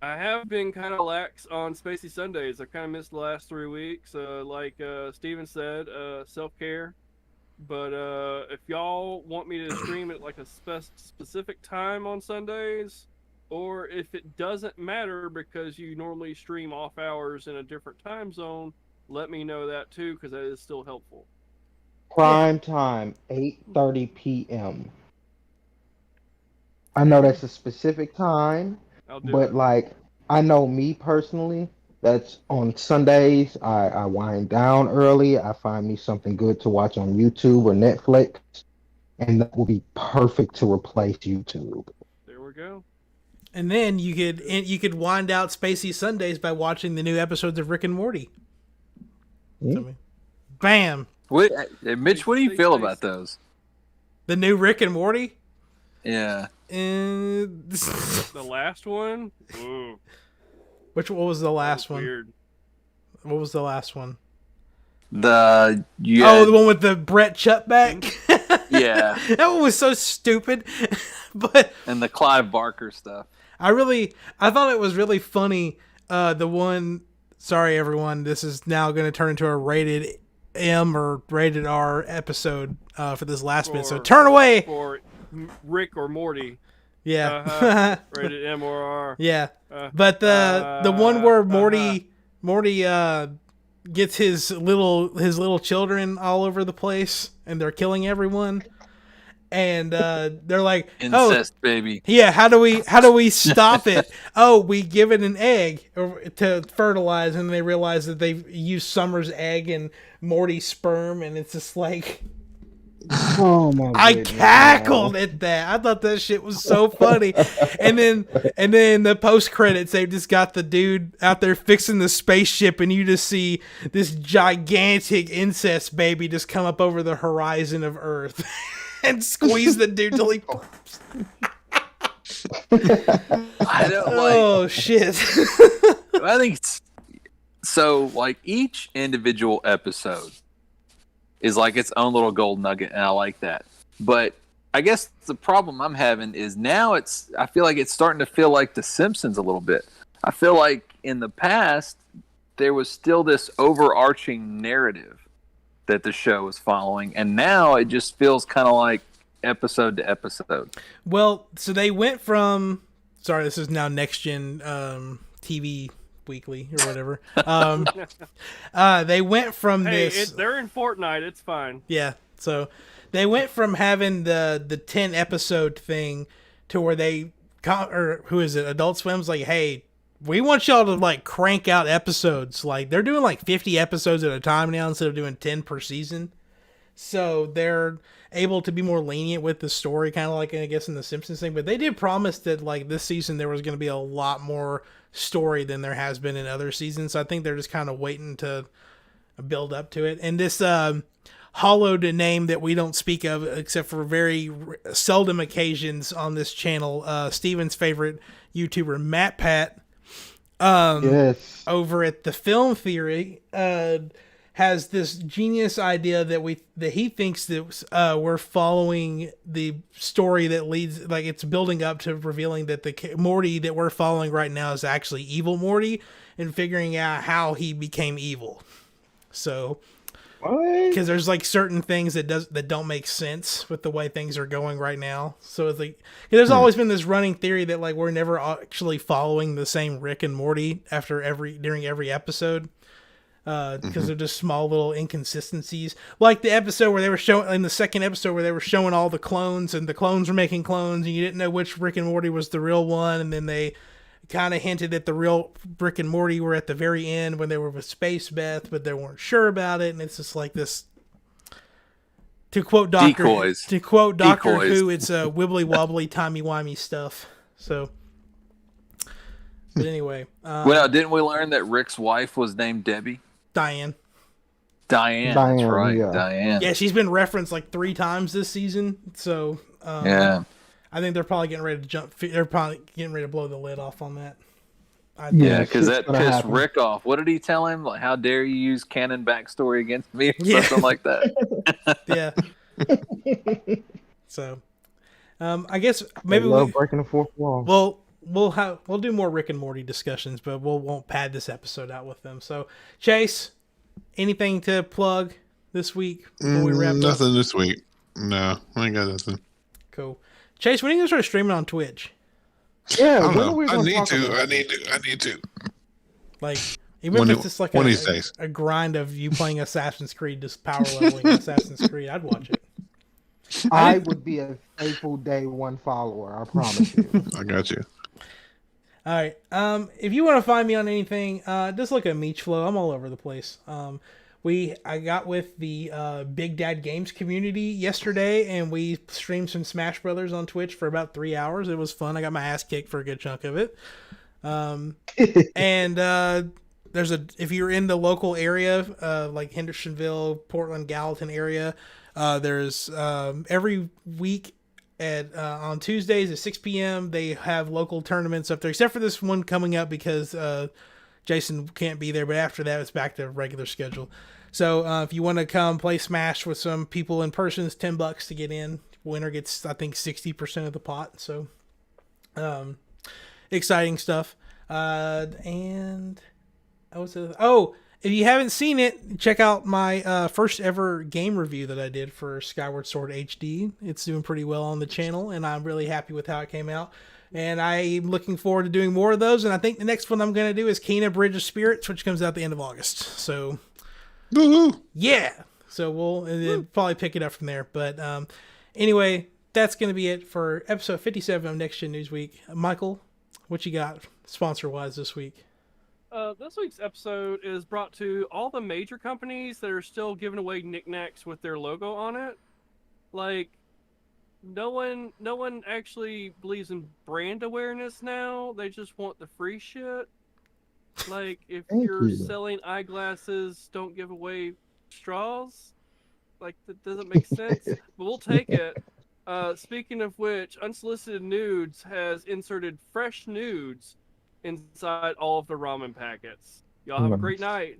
S3: I have been kind of lax on Spacey Sundays. I kind of missed the last 3 weeks. Like Steven said, self-care. But if y'all want me to stream at like a specific time on Sundays, or if it doesn't matter because you normally stream off hours in a different time zone, let me know that too, because that is still helpful.
S2: Prime time, 8:30 p.m. I know that's a specific time, but like I know me personally, that's on Sundays. I wind down early. I find me something good to watch on YouTube or Netflix, and that will be perfect to replace YouTube.
S3: There we go.
S1: And then you could wind out Spacey Sundays by watching the new episodes of Rick and Morty. So, bam.
S4: Wait, Mitch, what do you feel about those?
S1: The new Rick and Morty?
S4: Yeah.
S3: The last one? Ooh.
S1: What was the last one?
S3: Weird.
S1: What was the last one?
S4: The
S1: one with the Brett Chutback?
S4: Yeah.
S1: That one was so stupid. But
S4: and the Clive Barker stuff.
S1: I thought it was really funny. The one, sorry everyone, this is now going to turn into a rated M or rated R episode for this last bit. So turn away.
S3: For Rick or Morty.
S1: Yeah.
S3: Rated M or R.
S1: Yeah. But the one where Morty gets his little children all over the place and they're killing everyone. And they're like,
S4: incest, baby.
S1: Yeah, how do we stop it? Oh, we give it an egg to fertilize, and they realize that they've used Summer's egg and Morty's sperm, and it's just like,
S2: oh my!
S1: I cackled at that. I thought that shit was so funny. And then the post credits, they've just got the dude out there fixing the spaceship, and you just see this gigantic incest baby just come up over the horizon of Earth. And squeeze the dude till he pops.
S4: I don't like.
S1: Oh shit!
S4: I think it's so. Like each individual episode is like its own little gold nugget, and I like that. But I guess the problem I'm having is now I feel like it's starting to feel like The Simpsons a little bit. I feel like in the past there was still this overarching narrative that the show was following, and now it just feels kind of like episode to episode.
S1: Well, so they went from this is now Next Gen TV Weekly or whatever. They went from this.
S3: They're in Fortnite. It's fine.
S1: Yeah, so they went from having the 10 episode thing to where they or who is it? Adult Swim's like, hey, we want y'all to like crank out episodes. Like they're doing like 50 episodes at a time now instead of doing 10 per season. So they're able to be more lenient with the story, kind of like I guess in the Simpsons thing. But they did promise that like this season there was going to be a lot more story than there has been in other seasons. So I think they're just kind of waiting to build up to it. And this hollowed name that we don't speak of except for very seldom occasions on this channel, Steven's favorite YouTuber Matt Pat.
S2: Yes.
S1: Over at the Film Theory, has this genius idea that he thinks that we're following the story that leads, like it's building up to revealing that the Morty that we're following right now is actually evil Morty, and figuring out how he became evil. So, because there's like certain things that don't make sense with the way things are going right now. So it's like there's always been this running theory that like we're never actually following the same Rick and Morty during every episode. Because they're just small little inconsistencies, like the episode where they were showing in the second episode where they were showing all the clones, and the clones were making clones, and you didn't know which Rick and Morty was the real one, and then they kind of hinted that the real Rick and Morty were at the very end when they were with Space Beth, but they weren't sure about it, and it's just like this. To quote Doctor Who, it's a wibbly wobbly, timey wimey stuff. So. But anyway,
S4: well, didn't we learn that Rick's wife was named Debbie?
S1: Diane,
S4: that's right.
S2: Yeah.
S4: Diane.
S1: Yeah, she's been referenced like 3 times this season. So
S4: Yeah.
S1: I think they're probably getting ready to jump. They're probably getting ready to blow the lid off on that.
S4: Yeah, because that
S2: gonna
S4: pissed
S2: happen.
S4: Rick off. What did he tell him? Like, how dare you use canon backstory against me, or
S1: Yeah.
S4: something like that.
S1: Yeah. So, I guess
S2: Maybe
S1: maybe
S2: love breaking the fourth wall.
S1: we'll do more Rick and Morty discussions, but won't pad this episode out with them. So, Chase, anything to plug this week before we wrap up?
S5: Nothing this week. No, I ain't got nothing.
S1: Cool. Chase, when are you gonna start streaming on Twitch?
S2: Yeah,
S5: I don't
S2: when are
S5: know.
S2: we
S5: I
S2: gonna
S5: need
S2: talk
S5: to.
S2: about
S5: I
S2: it?
S5: need to.
S1: Like, even
S5: One
S1: if
S5: of-
S1: it's just like
S5: one of these days.
S1: a grind of you playing Assassin's Creed, just power leveling Assassin's Creed, I'd watch it.
S2: I would be a faithful day one follower. I promise you.
S5: I got you.
S1: All right. If you want to find me on anything, just look at Meech Flow. I'm all over the place. I got with the Big Dad Games community yesterday, and we streamed some Smash Brothers on Twitch for about 3 hours. It was fun. I got my ass kicked for a good chunk of it. And if you're in the local area, like Hendersonville, Portland, Gallatin area, there's every week on Tuesdays at 6 p.m. they have local tournaments up there, except for this one coming up because Jason can't be there. But after that, it's back to regular schedule. So if you want to come play Smash with some people in person, it's $10 to get in. Winner gets, I think, 60% of the pot. So exciting stuff. And if you haven't seen it, check out my first ever game review that I did for Skyward Sword HD. It's doing pretty well on the channel, and I'm really happy with how it came out. And I'm looking forward to doing more of those. And I think the next one I'm going to do is Kena Bridge of Spirits, which comes out the end of August. So,
S5: Woo-hoo.
S1: yeah. So we'll probably pick it up from there. But anyway, that's going to be it for episode 57 of Next Gen Newsweek. Michael, what you got sponsor-wise this week?
S3: This week's episode is brought to all the major companies that are still giving away knickknacks with their logo on it. Like, no one actually believes in brand awareness now. They just want the free shit. Like, if
S2: Thank
S3: you're
S2: you.
S3: selling eyeglasses, don't give away straws. Like, that doesn't make sense. But we'll take it. Speaking of which, Unsolicited Nudes has inserted fresh nudes inside all of the ramen packets. Y'all have a great night.